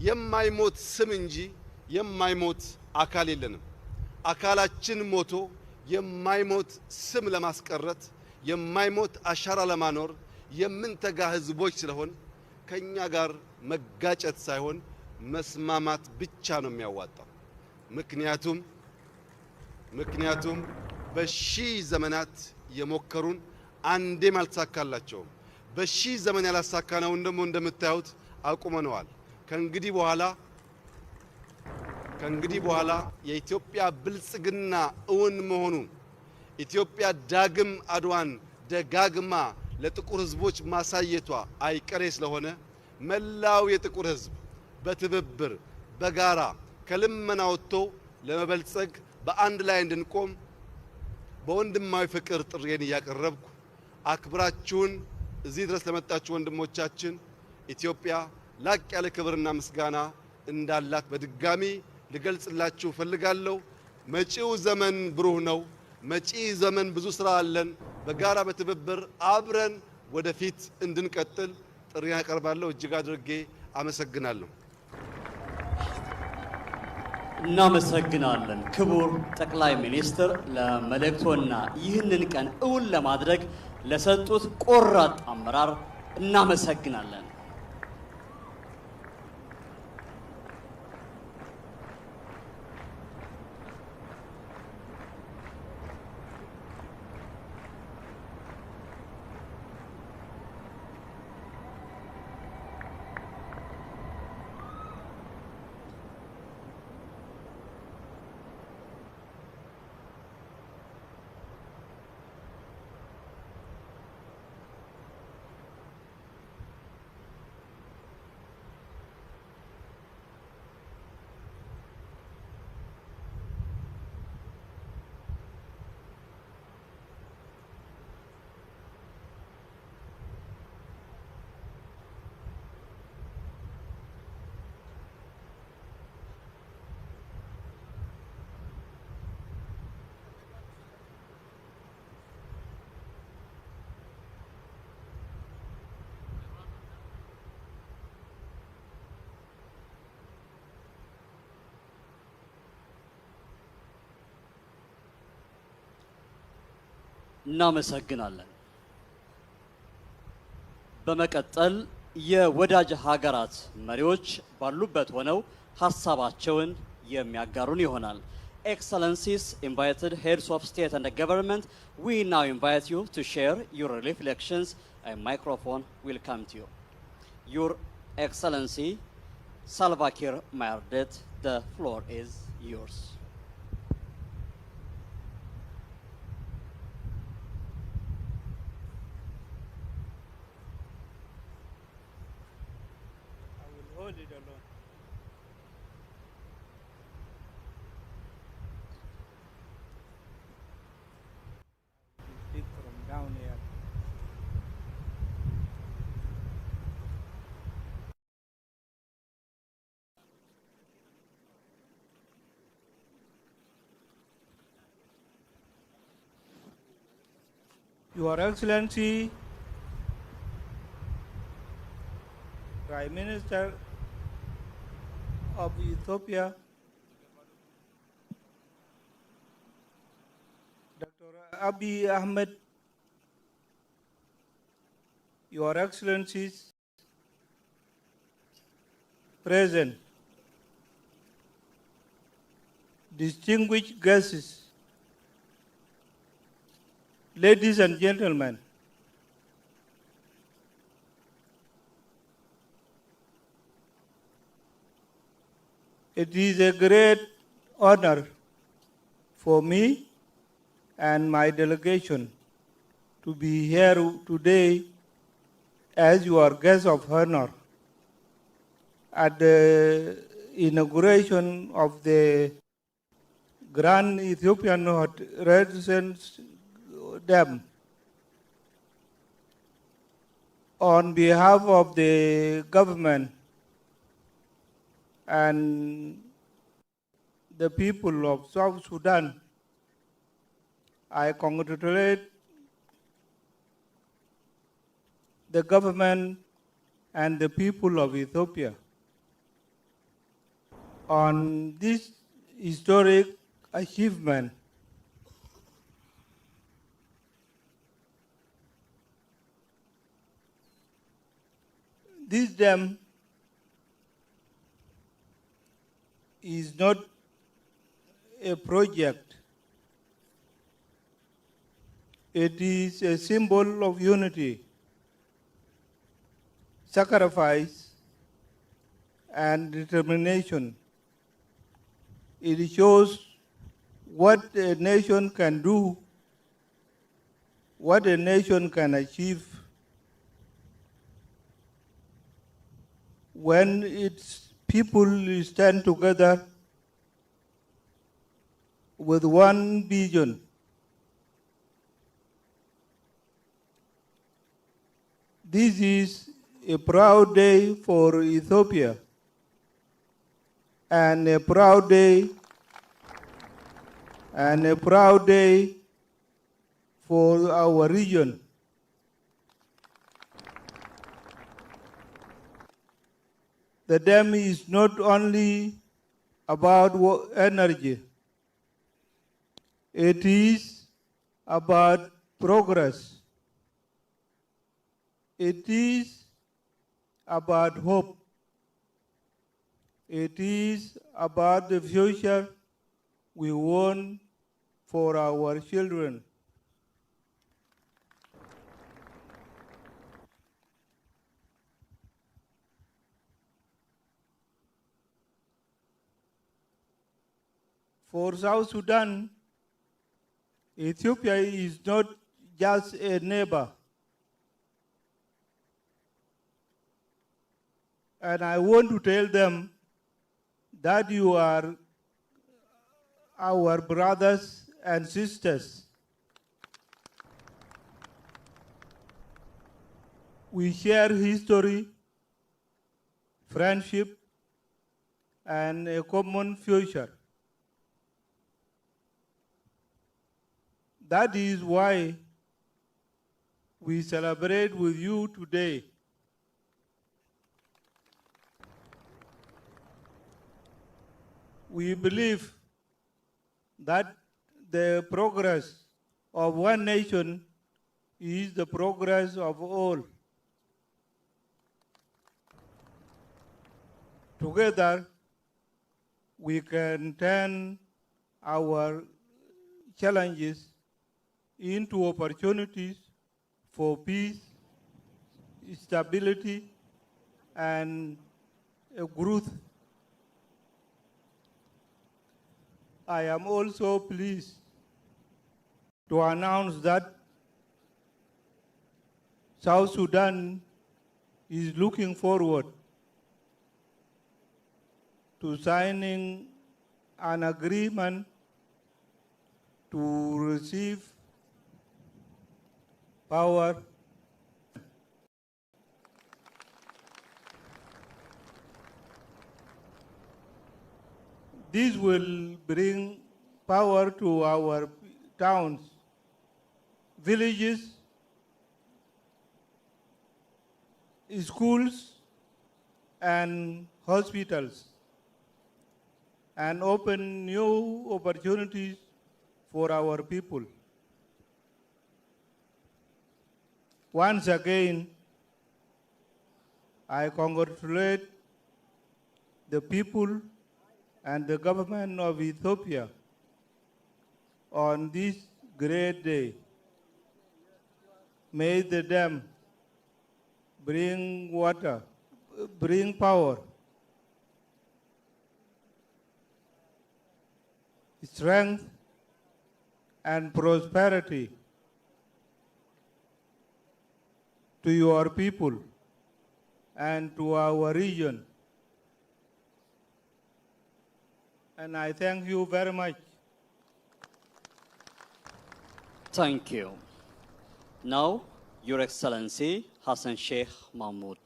የማይሞት ስም እንጂ የማይሞት አካል የለንም። አካላችን ሞቶ የማይሞት ስም ለማስቀረት የማይሞት አሻራ ለማኖር የምንተጋ ህዝቦች ስለሆን ከኛ ጋር መጋጨት ሳይሆን መስማማት ብቻ ነው የሚያዋጣው። ምክንያቱም በሺህ ዘመናት የሞከሩን አንዴም አልተሳካላቸውም። በሺህ ዘመን ያላሳካነውን ደግሞ እንደምታዩት አቁመነዋል። ከእንግዲህ በኋላ የኢትዮጵያ ብልጽግና እውን መሆኑን ኢትዮጵያ ዳግም አድዋን ደጋግማ ለጥቁር ህዝቦች ማሳየቷ አይቀሬ ስለሆነ መላው የጥቁር ህዝብ በትብብር በጋራ ከልመና ወጥቶ ለመበልጸግ በአንድ ላይ እንድንቆም በወንድማዊ ፍቅር ጥሪዬን እያቀረብኩ አክብራችሁን እዚህ ድረስ ለመጣችሁ ወንድሞቻችን ኢትዮጵያ ላቅ ያለ ክብርና ምስጋና እንዳላት በድጋሚ ልገልጽላችሁ ፈልጋለሁ። መጪው ዘመን ብሩህ ነው። መጪ ዘመን ብዙ ስራ አለን። በጋራ በትብብር አብረን ወደፊት እንድንቀጥል ጥሪዬን አቀርባለሁ። እጅግ አድርጌ አመሰግናለሁ። እናመሰግናለን ክቡር ጠቅላይ ሚኒስትር ለመልእክቶና ይህንን ቀን እውን ለማድረግ ለሰጡት ቆራጥ አመራር እናመሰግናለን። እናመሰግናለን። በመቀጠል የወዳጅ ሀገራት መሪዎች ባሉበት ሆነው ሐሳባቸውን የሚያጋሩን ይሆናል። Excellencies, invited heads of state and government, we now invite you to share your reflections. A microphone will come to you. Your Excellency, Salva Kiir Mayardit, the floor is yours. Hold it alone. Speak from down here. Your Excellency, Prime Minister of Ethiopia, Dr. Abiy Ahmed, Your Excellencies, present, distinguished guests, ladies and gentlemen, it is a great honor for me and my delegation to be here today as your guest of honor at the inauguration of the Grand Ethiopian Renaissance Dam. On behalf of the government and the people of South Sudan, I congratulate the government and the people of Ethiopia on this historic achievement. This dam is not a project. It is a symbol of unity, sacrifice, and determination. It shows what a nation can do, what a nation can achieve when its people stand together with one vision. This is a proud day for Ethiopia and a proud day for our region. The dam is not only about energy. It is about progress. It is about hope. It is about the future we want for our children. For South Sudan, Ethiopia is not just a neighbor. And I want to tell them that you are our brothers and sisters. We share history, friendship, and a common future. That is why we celebrate with you today. We believe that the progress of one nation is the progress of all. Together, we can turn our challenges into opportunities for peace, stability, and growth. I am also pleased to announce that South Sudan is looking forward to signing an agreement to receive power. This will bring power to our towns, villages, schools, and hospitals, and open new opportunities for our people. Once again, I congratulate the people and the government of Ethiopia on this great day. May the dam bring water, bring power, strength, and prosperity to your people and to our region. And I thank you very much. Thank you. Now, Your Excellency Hassan Sheikh Mahmoud,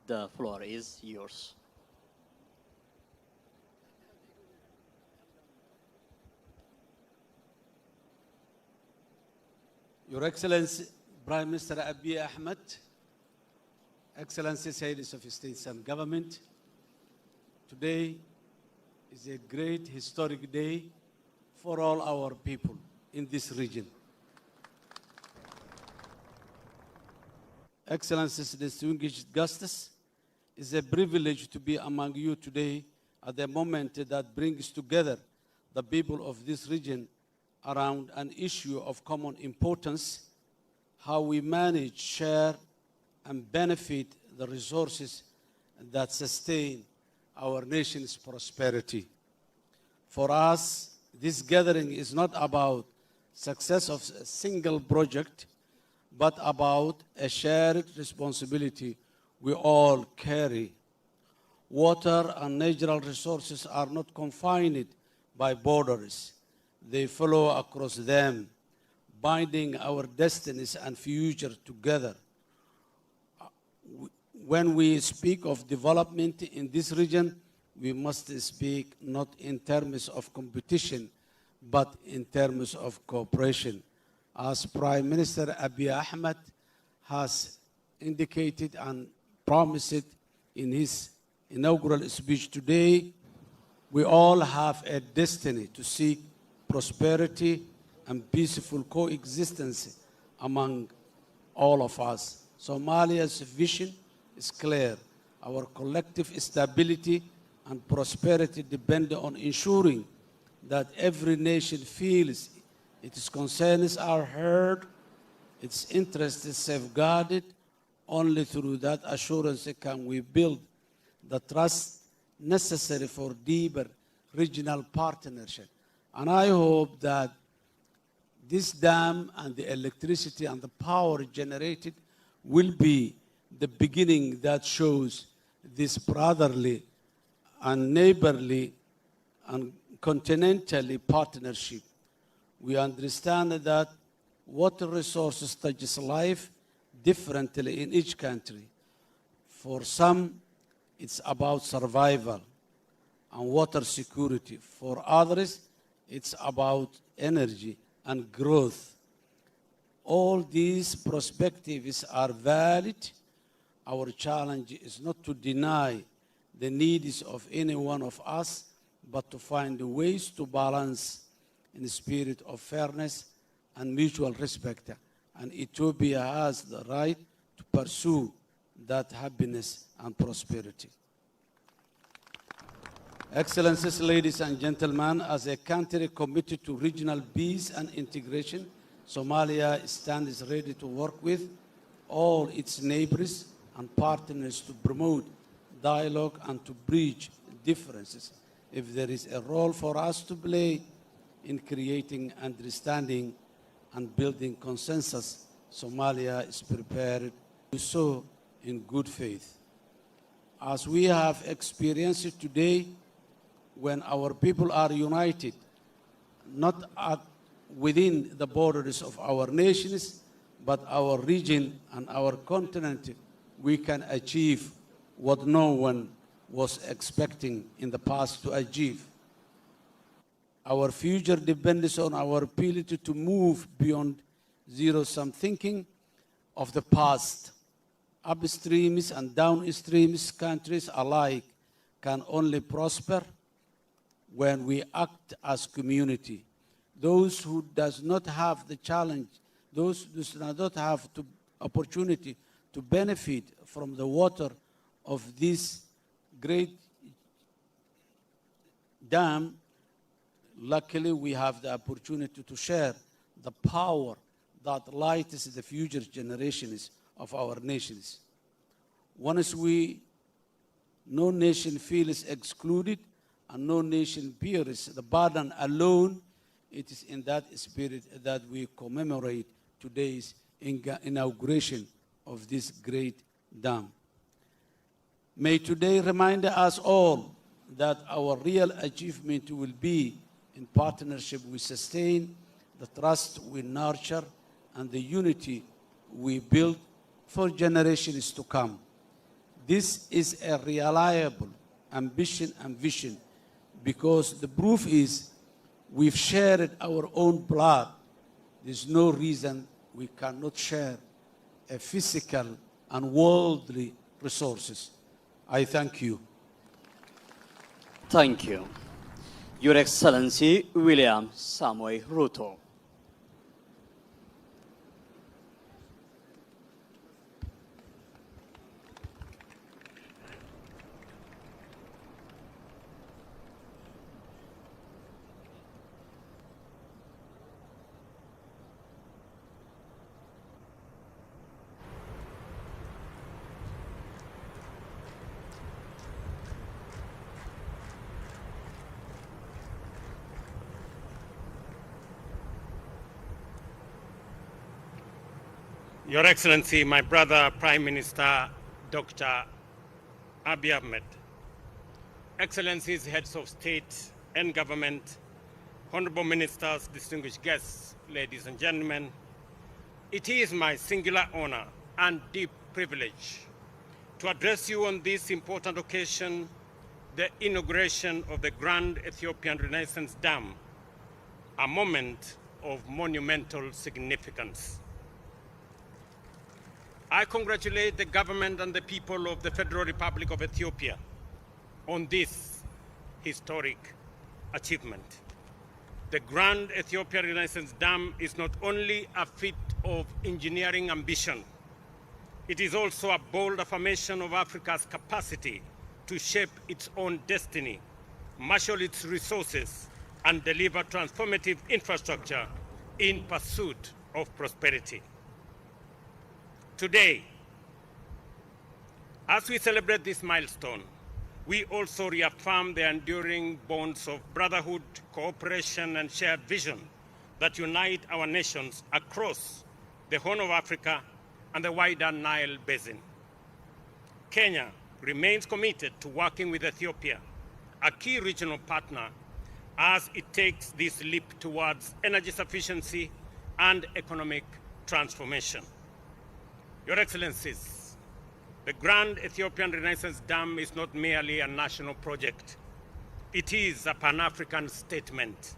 the floor is yours. Your Excellency Prime Minister Abiy Ahmed, Excellency Heads of States and Government, today is a great historic day for all our people in this region. Excellencies, distinguished guests, it's a privilege to be among you today at the moment that brings together the people of this region around an issue of common importance, how we manage, share, and benefit the resources that sustain our nation's prosperity. For us, this gathering is not about success of a single project, but about a shared responsibility we all carry. Water and natural resources are not confined by borders. They flow across them, binding our destinies and future together. When we speak of development in this region, we must speak not in terms of competition, but in terms of cooperation. As Prime Minister Abiy Ahmed has indicated and promised in his inaugural speech today, We all have a destiny to seek prosperity and peaceful coexistence among all of us. Somalia's vision is clear. Our collective stability and prosperity depend on ensuring that every nation feels its concerns are heard, its interests is safeguarded. Only through that assurance can we build the trust necessary for deeper regional partnership. And I hope that this dam and the electricity and the power generated will be the beginning that shows this brotherly and neighborly and continentally partnership. We understand that water resources touches life differently in each country. For some, it's about survival and water security. For others, it's about energy and growth. All these perspectives are valid. Our challenge is not to deny the needs of any one of us, but to find ways to balance in the spirit of fairness and mutual respect. And Ethiopia has the right to pursue that happiness and prosperity. Excellencies, ladies and gentlemen, as a country committed to regional peace and integration, Somalia stands ready to work with all its neighbors and partners to promote dialogue and to bridge differences. If there is a role for us to play in creating understanding and building consensus, Somalia is prepared to do so in good faith. As we have experienced today, when our people are united, not within the borders of our nations, but our region and our continent, we can achieve what no one was expecting in the past to achieve. Our future depends on our ability to move beyond zero-sum thinking of the past. Upstreams and downstreams countries alike can only prosper when we act as community. Those who does not have the challenge, those who do not have the opportunity to benefit from the water of this great dam, luckily we have the opportunity to share the power that lights the future generations of our nations. Once no nation feels excluded and no nation bears the burden alone, it is in that spirit that we commemorate today's inauguration of this great dam. May today remind us all that our real achievement will be in partnership we sustain, the trust we nurture, and the unity we build for generations to come. This is a reliable ambition and vision because the proof is we've shared our own blood. There's no reason we cannot share a physical and worldly resources. I thank you. Thank you. Your Excellency William Samoei Ruto. Your Excellency, my brother, Prime Minister Dr. Abiy Ahmed, Excellencies, heads of state and government, honorable ministers, distinguished guests, ladies and gentlemen, it is my singular honor and deep privilege to address you on this important occasion, the inauguration of the Grand Ethiopian Renaissance Dam, a moment of monumental significance. I congratulate the government and the people of the Federal Republic of Ethiopia on this historic achievement. The Grand Ethiopian Renaissance Dam is not only a feat of engineering ambition, it is also a bold affirmation of Africa's capacity to shape its own destiny, marshal its resources, and deliver transformative infrastructure in pursuit of prosperity. Today, as we celebrate this milestone, we also reaffirm the enduring bonds of brotherhood, cooperation, and shared vision that unite our nations across the Horn of Africa and the wider Nile Basin. Kenya remains committed to working with Ethiopia, a key regional partner, as it takes this leap towards energy sufficiency and economic transformation. Your Excellencies, the Grand Ethiopian Renaissance Dam is not merely a national project. It is a Pan-African statement.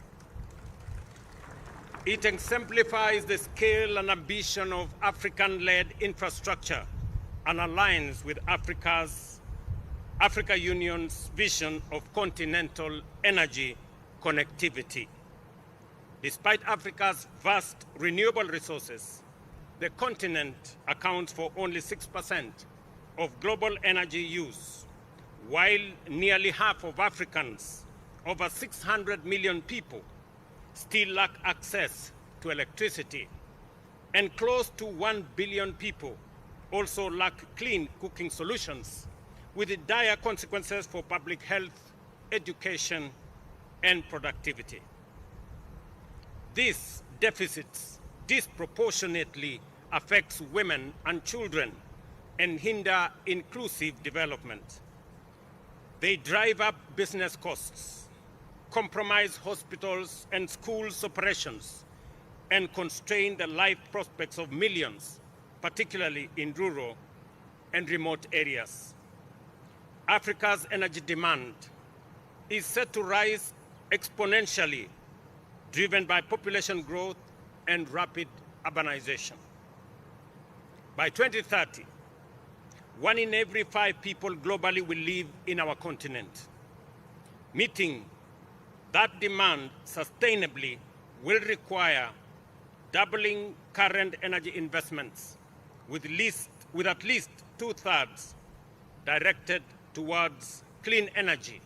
It exemplifies the scale and ambition of African-led infrastructure and aligns with Africa Union's vision of continental energy connectivity. Despite Africa's vast renewable resources, the continent accounts for only 6% of global energy use, while nearly half of Africans, over 600 million people, still lack access to electricity, and close to 1 billion people also lack clean cooking solutions, with dire consequences for public health, education, and productivity. These deficits disproportionately affects women and children and hinder inclusive development. They drive up business costs, compromise hospitals and schools' operations, and constrain the life prospects of millions, particularly in rural and remote areas. Africa's energy demand is set to rise exponentially, driven by population growth and rapid urbanization. By 2030, 1 in every 5 people globally will live in our continent. Meeting that demand sustainably will require doubling current energy investments, with at least 2/3 directed towards clean energy,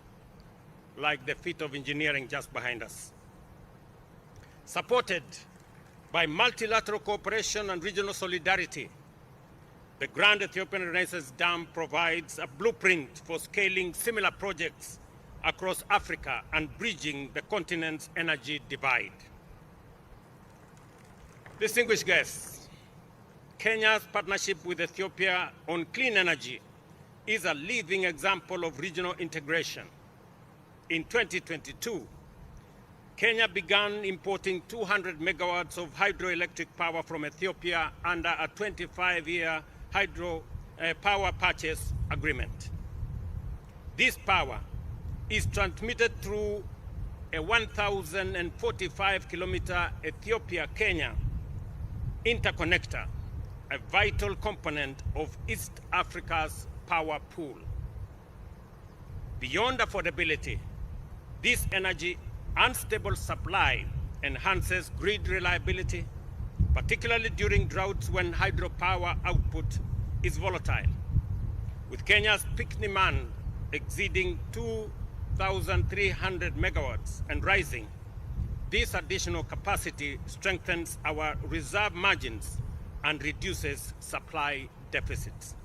like the feat of engineering just behind us. Supported by multilateral cooperation and regional solidarity, the Grand Ethiopian Renaissance Dam provides a blueprint for scaling similar projects across Africa and bridging the continent's energy divide. Distinguished guests, Kenya's partnership with Ethiopia on clean energy is a living example of regional integration. In 2022, Kenya began importing 200 megawatts of hydroelectric power from Ethiopia under a 25-year hydro power purchase agreement. This power is transmitted through a 1,045-kilometer Ethiopia-Kenya interconnector, a vital component of East Africa's power pool. Beyond affordability, this energy unstable supply enhances grid reliability, particularly during droughts when hydropower output is volatile. With Kenya's peak demand exceeding 2,300 megawatts and rising, this additional capacity strengthens our reserve margins and reduces supply deficits.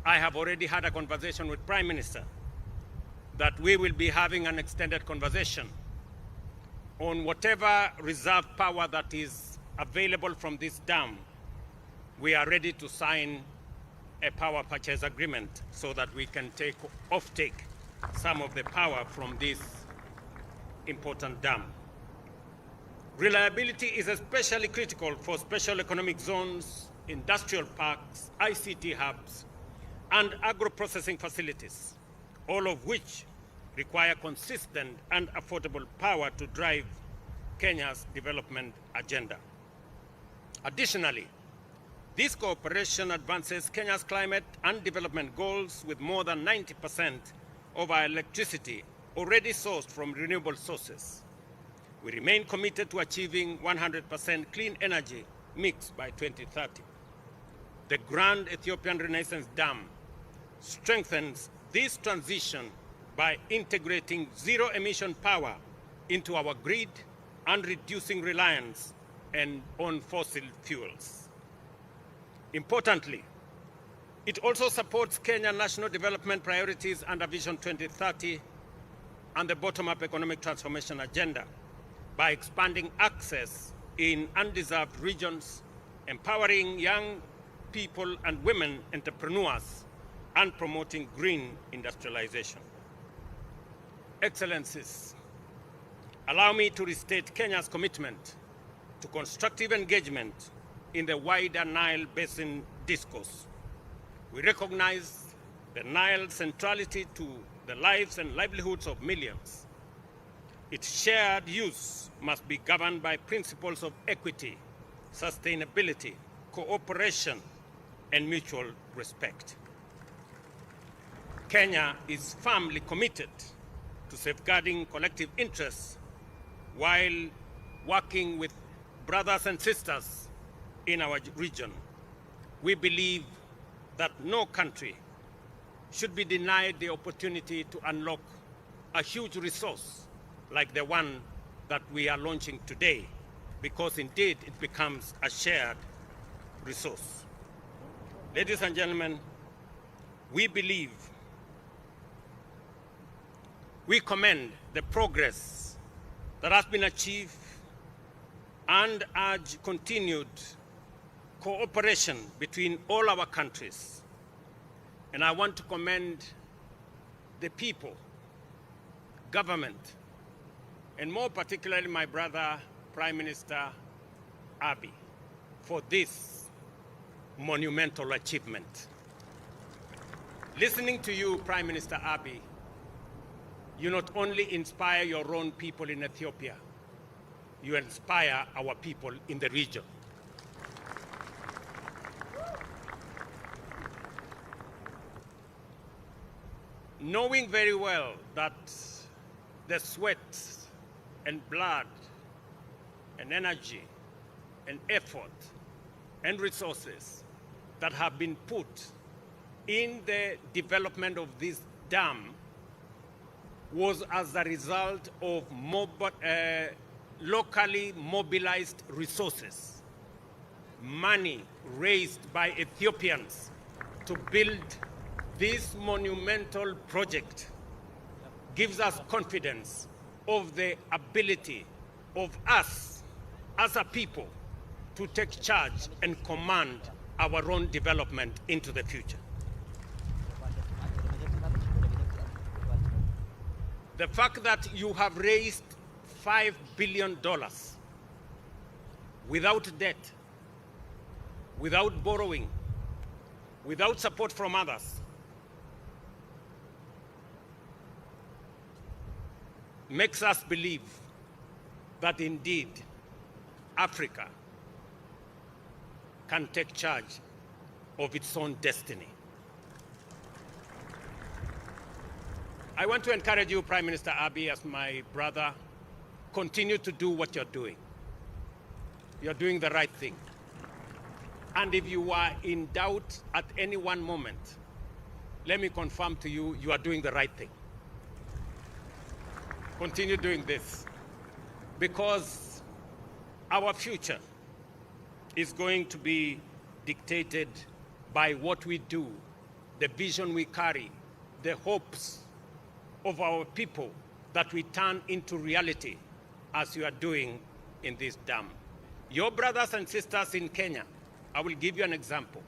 I have already had a conversation with Prime Minister that we will be having an extended conversation on whatever reserve power that is available from this dam. We are ready to sign a power purchase agreement so that we can offtake some of the power from this important dam. Reliability is especially critical for special economic zones, industrial parks, ICT hubs, and agro-processing facilities, all of which require consistent and affordable power to drive Kenya's development agenda. Additionally, this cooperation advances Kenya's climate and development goals, with more than 90% of our electricity already sourced from renewable sources. We remain committed to achieving 100% clean energy mix by 2030. The Grand Ethiopian Renaissance Dam strengthens this transition by integrating zero-emission power into our grid and reducing reliance on fossil fuels. Importantly, it also supports Kenya's national development priorities under Vision 2030 and the bottom-up economic transformation agenda by expanding access in undeserved regions, empowering young people and women entrepreneurs, and promoting green industrialization. Excellencies, allow me to restate Kenya's commitment to constructive engagement in the wider Nile Basin discourse. We recognize the Nile's centrality to the lives and livelihoods of millions. Its shared use must be governed by principles of equity, sustainability, cooperation, and mutual respect. Kenya is firmly committed to safeguarding collective interests while working with brothers and sisters in our region. We believe that no country should be denied the opportunity to unlock a huge resource like the one that we are launching today, because indeed it becomes a shared resource. Ladies and gentlemen, we commend the progress that has been achieved and urge continued cooperation between all our countries. And I want to commend the people, government, and more particularly my brother, Prime Minister Abiy, for this monumental achievement. Listening to you, Prime Minister Abiy, you not only inspire your own people in Ethiopia, you inspire our people in the region. Knowing very well that the sweat and blood and energy and effort and resources that have been put in the development of this dam was as a result of locally mobilized resources, money raised by Ethiopians to build this monumental project, gives us confidence of the ability of us as a people to take charge and command our own development into the future. The fact that you have raised $5 billion without debt, without borrowing, without support from others, makes us believe that indeed Africa can take charge of its own destiny. I want to encourage you, Prime Minister Abiy, as my brother, continue to do what you're doing. You're doing the right thing. And if you are in doubt at any one moment, let me confirm to you, you are doing the right thing. Continue doing this, because our future is going to be dictated by what we do, the vision we carry, the hopes of our people that we turn into reality, as you are doing in this dam. Your brothers and sisters in Kenya, I will give you an example.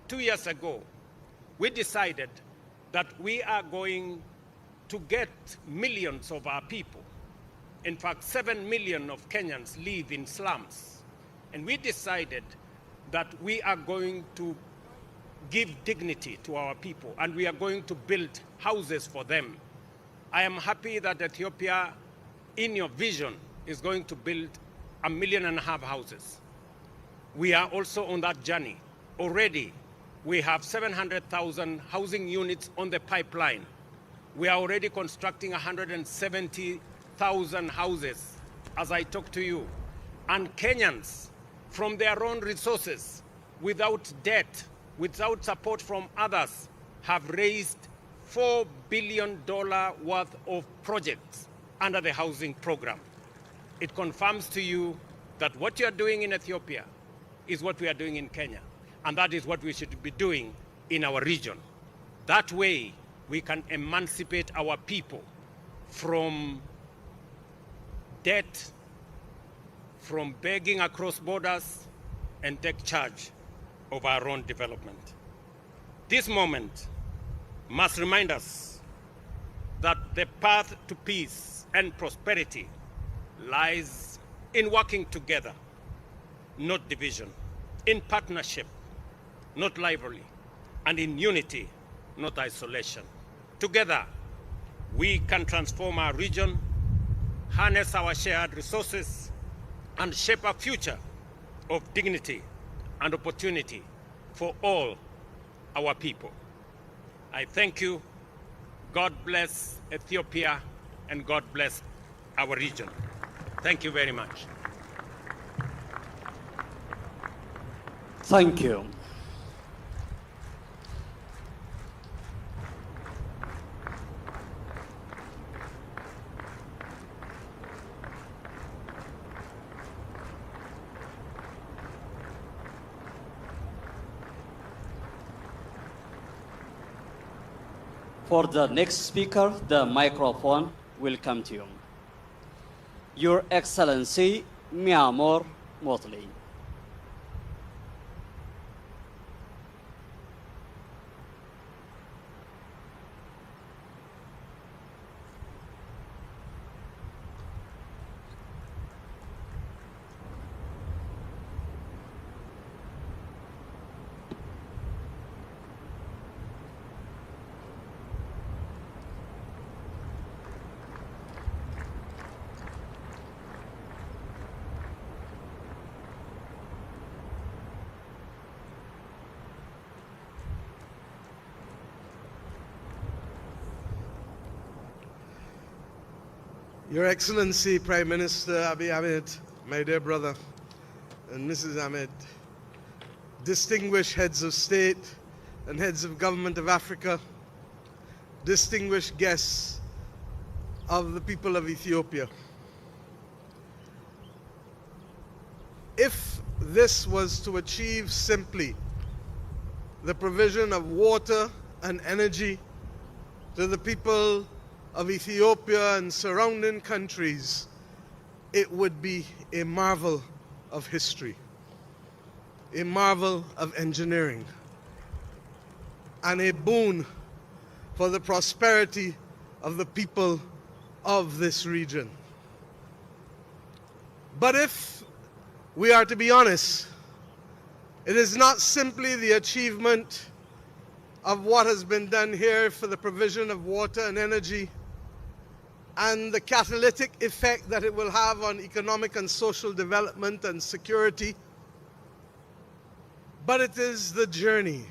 2 years ago, we decided that we are going to get millions of our people. In fact, 7 million of Kenyans live in slums. And we decided that we are going to give dignity to our people, and we are going to build houses for them. I am happy that Ethiopia, in your vision, is going to build 1.5 million houses. We are also on that journey. Already, we have 700,000 housing units on the pipeline. We are already constructing 170,000 houses as I talk to you. And Kenyans, from their own resources, without debt, without support from others, have raised $4 billion worth of projects under the housing program. It confirms to you that what you are doing in Ethiopia is what we are doing in Kenya. And that is what we should be doing in our region. That way, we can emancipate our people from debt, from begging across borders, and take charge of our own development. This moment must remind us that the path to peace and prosperity lies in working together, not division, in partnership, not rivalry, and in unity, not isolation. Together, we can transform our region, harness our shared resources, and shape a future of dignity and opportunity for all our people. I thank you. God bless Ethiopia, and God bless our region. Thank you very much. Thank you. For the next speaker, the microphone will come to you. Your Excellency, Miamor Motley. Your Excellency, Prime Minister Abiy Ahmed, my dear brother, and Mrs. Ahmed, distinguished heads of state and heads of government of Africa, distinguished guests of the people of Ethiopia. If this was to achieve simply the provision of water and energy to the people of Ethiopia and surrounding countries, it would be a marvel of history, a marvel of engineering, and a boon for the prosperity of the people of this region. But if we are to be honest, it is not simply the achievement of what has been done here for the provision of water and energy and the catalytic effect that it will have on economic and social development and security, but it is the journey.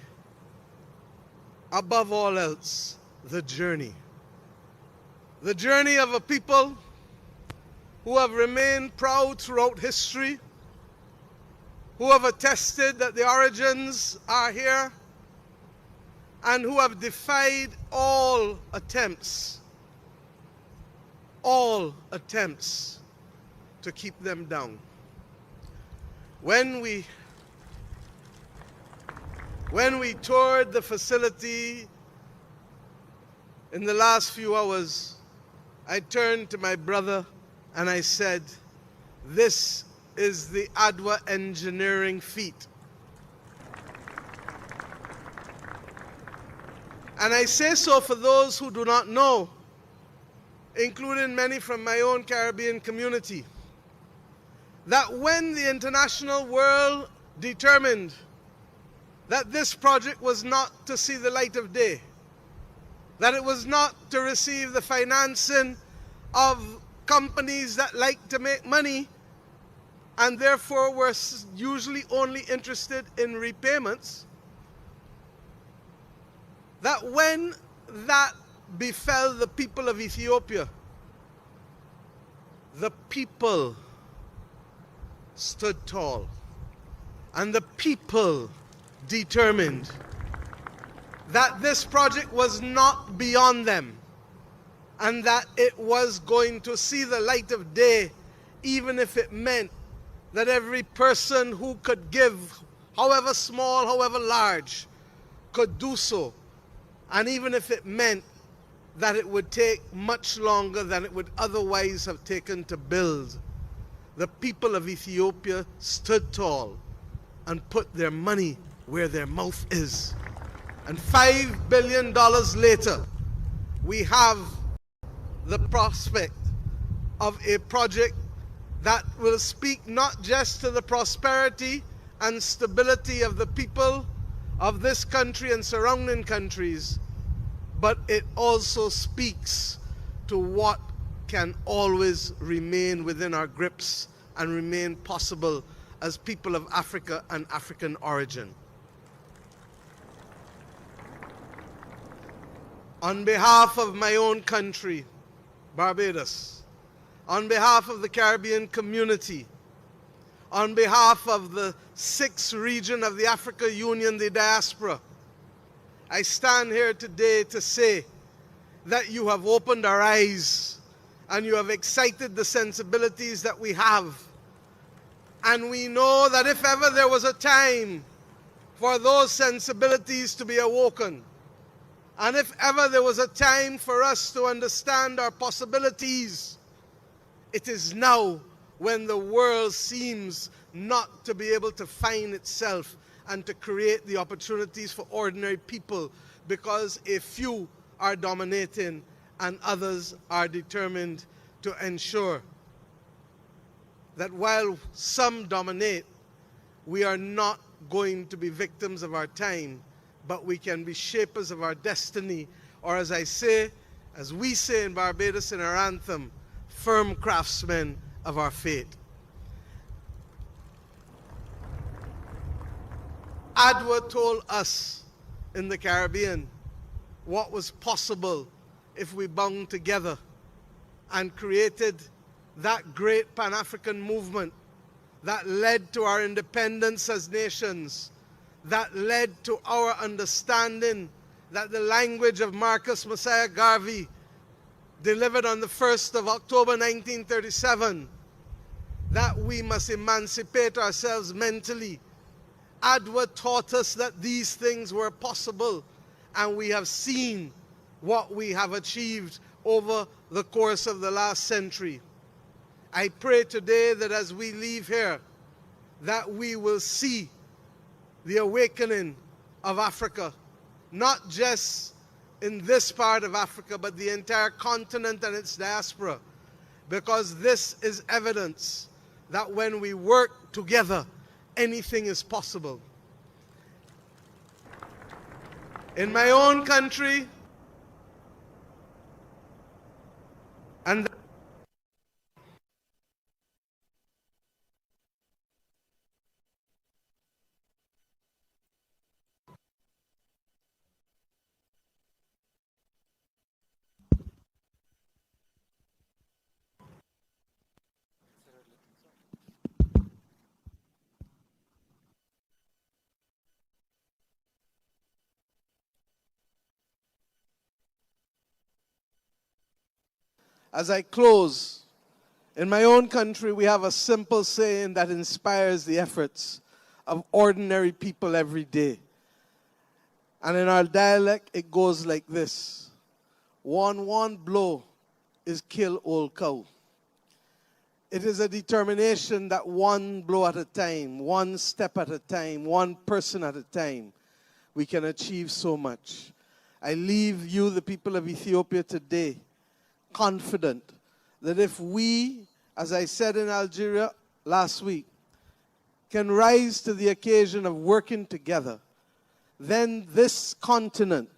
Above all else, the journey. The journey of a people who have remained proud throughout history, who have attested that the origins are here, and who have defied all attempts to keep them down. When we toured the facility in the last few hours, I turned to my brother and I said, this is the Adwa engineering feat. And I say so for those who do not know, including many from my own Caribbean community, that when the international world determined that this project was not to see the light of day, that it was not to receive the financing of companies that like to make money and therefore were usually only interested in repayments, that when that befell the people of Ethiopia, the people stood tall, and the people determined that this project was not beyond them, and that it was going to see the light of day, even if it meant that every person who could give, however small, however large, could do so, and even if it meant that it would take much longer than it would otherwise have taken to build. The people of Ethiopia stood tall and put their money where their mouth is. And $5 billion later, we have the prospect of a project that will speak not just to the prosperity and stability of the people of this country and surrounding countries, but it also speaks to what can always remain within our grips and remain possible as people of Africa and African origin. On behalf of my own country, Barbados, on behalf of the Caribbean community, on behalf of the 6th region of the Africa Union, the diaspora, I stand here today to say that you have opened our eyes and you have excited the sensibilities that we have. And we know that if ever there was a time for those sensibilities to be awoken, and if ever there was a time for us to understand our possibilities, it is now, when the world seems not to be able to find itself and to create the opportunities for ordinary people, because a few are dominating and others are determined to ensure that while some dominate, we are not going to be victims of our time, but we can be shapers of our destiny, or as I say, as we say in Barbados in our anthem, firm craftsmen of our fate. Adwa told us in the Caribbean what was possible if we bound together and created that great Pan-African movement that led to our independence as nations, that led to our understanding that the language of Marcus Messiah Garvey, delivered on the 1st of October 1937, that we must emancipate ourselves mentally. Adwa taught us that these things were possible, and we have seen what we have achieved over the course of the last century. I pray today that as we leave here, that we will see the awakening of Africa, not just in this part of Africa, but the entire continent and its diaspora, because this is evidence that when we work together, anything is possible. In my own country, and as I close, in my own country, we have a simple saying that inspires the efforts of ordinary people every day. And in our dialect, it goes like this: one blow is kill old cow. It is a determination that one blow at a time, one step at a time, one person at a time, we can achieve so much. I leave you, the people of Ethiopia, today, confident that if we, as I said in Algeria last week, can rise to the occasion of working together, then this continent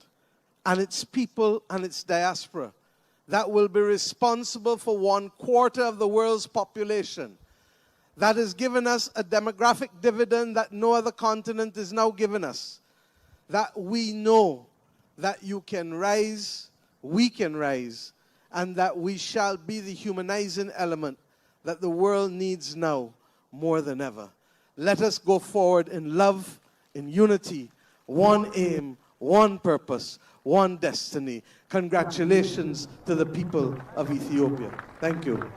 and its people and its diaspora that will be responsible for 1/4 of the world's population, that has given us a demographic dividend that no other continent is now giving us, that we know that you can rise we can rise, and that we shall be the humanizing element that the world needs now more than ever. Let us go forward in love, in unity, one aim, one purpose, one destiny. Congratulations to the people of Ethiopia. Thank you.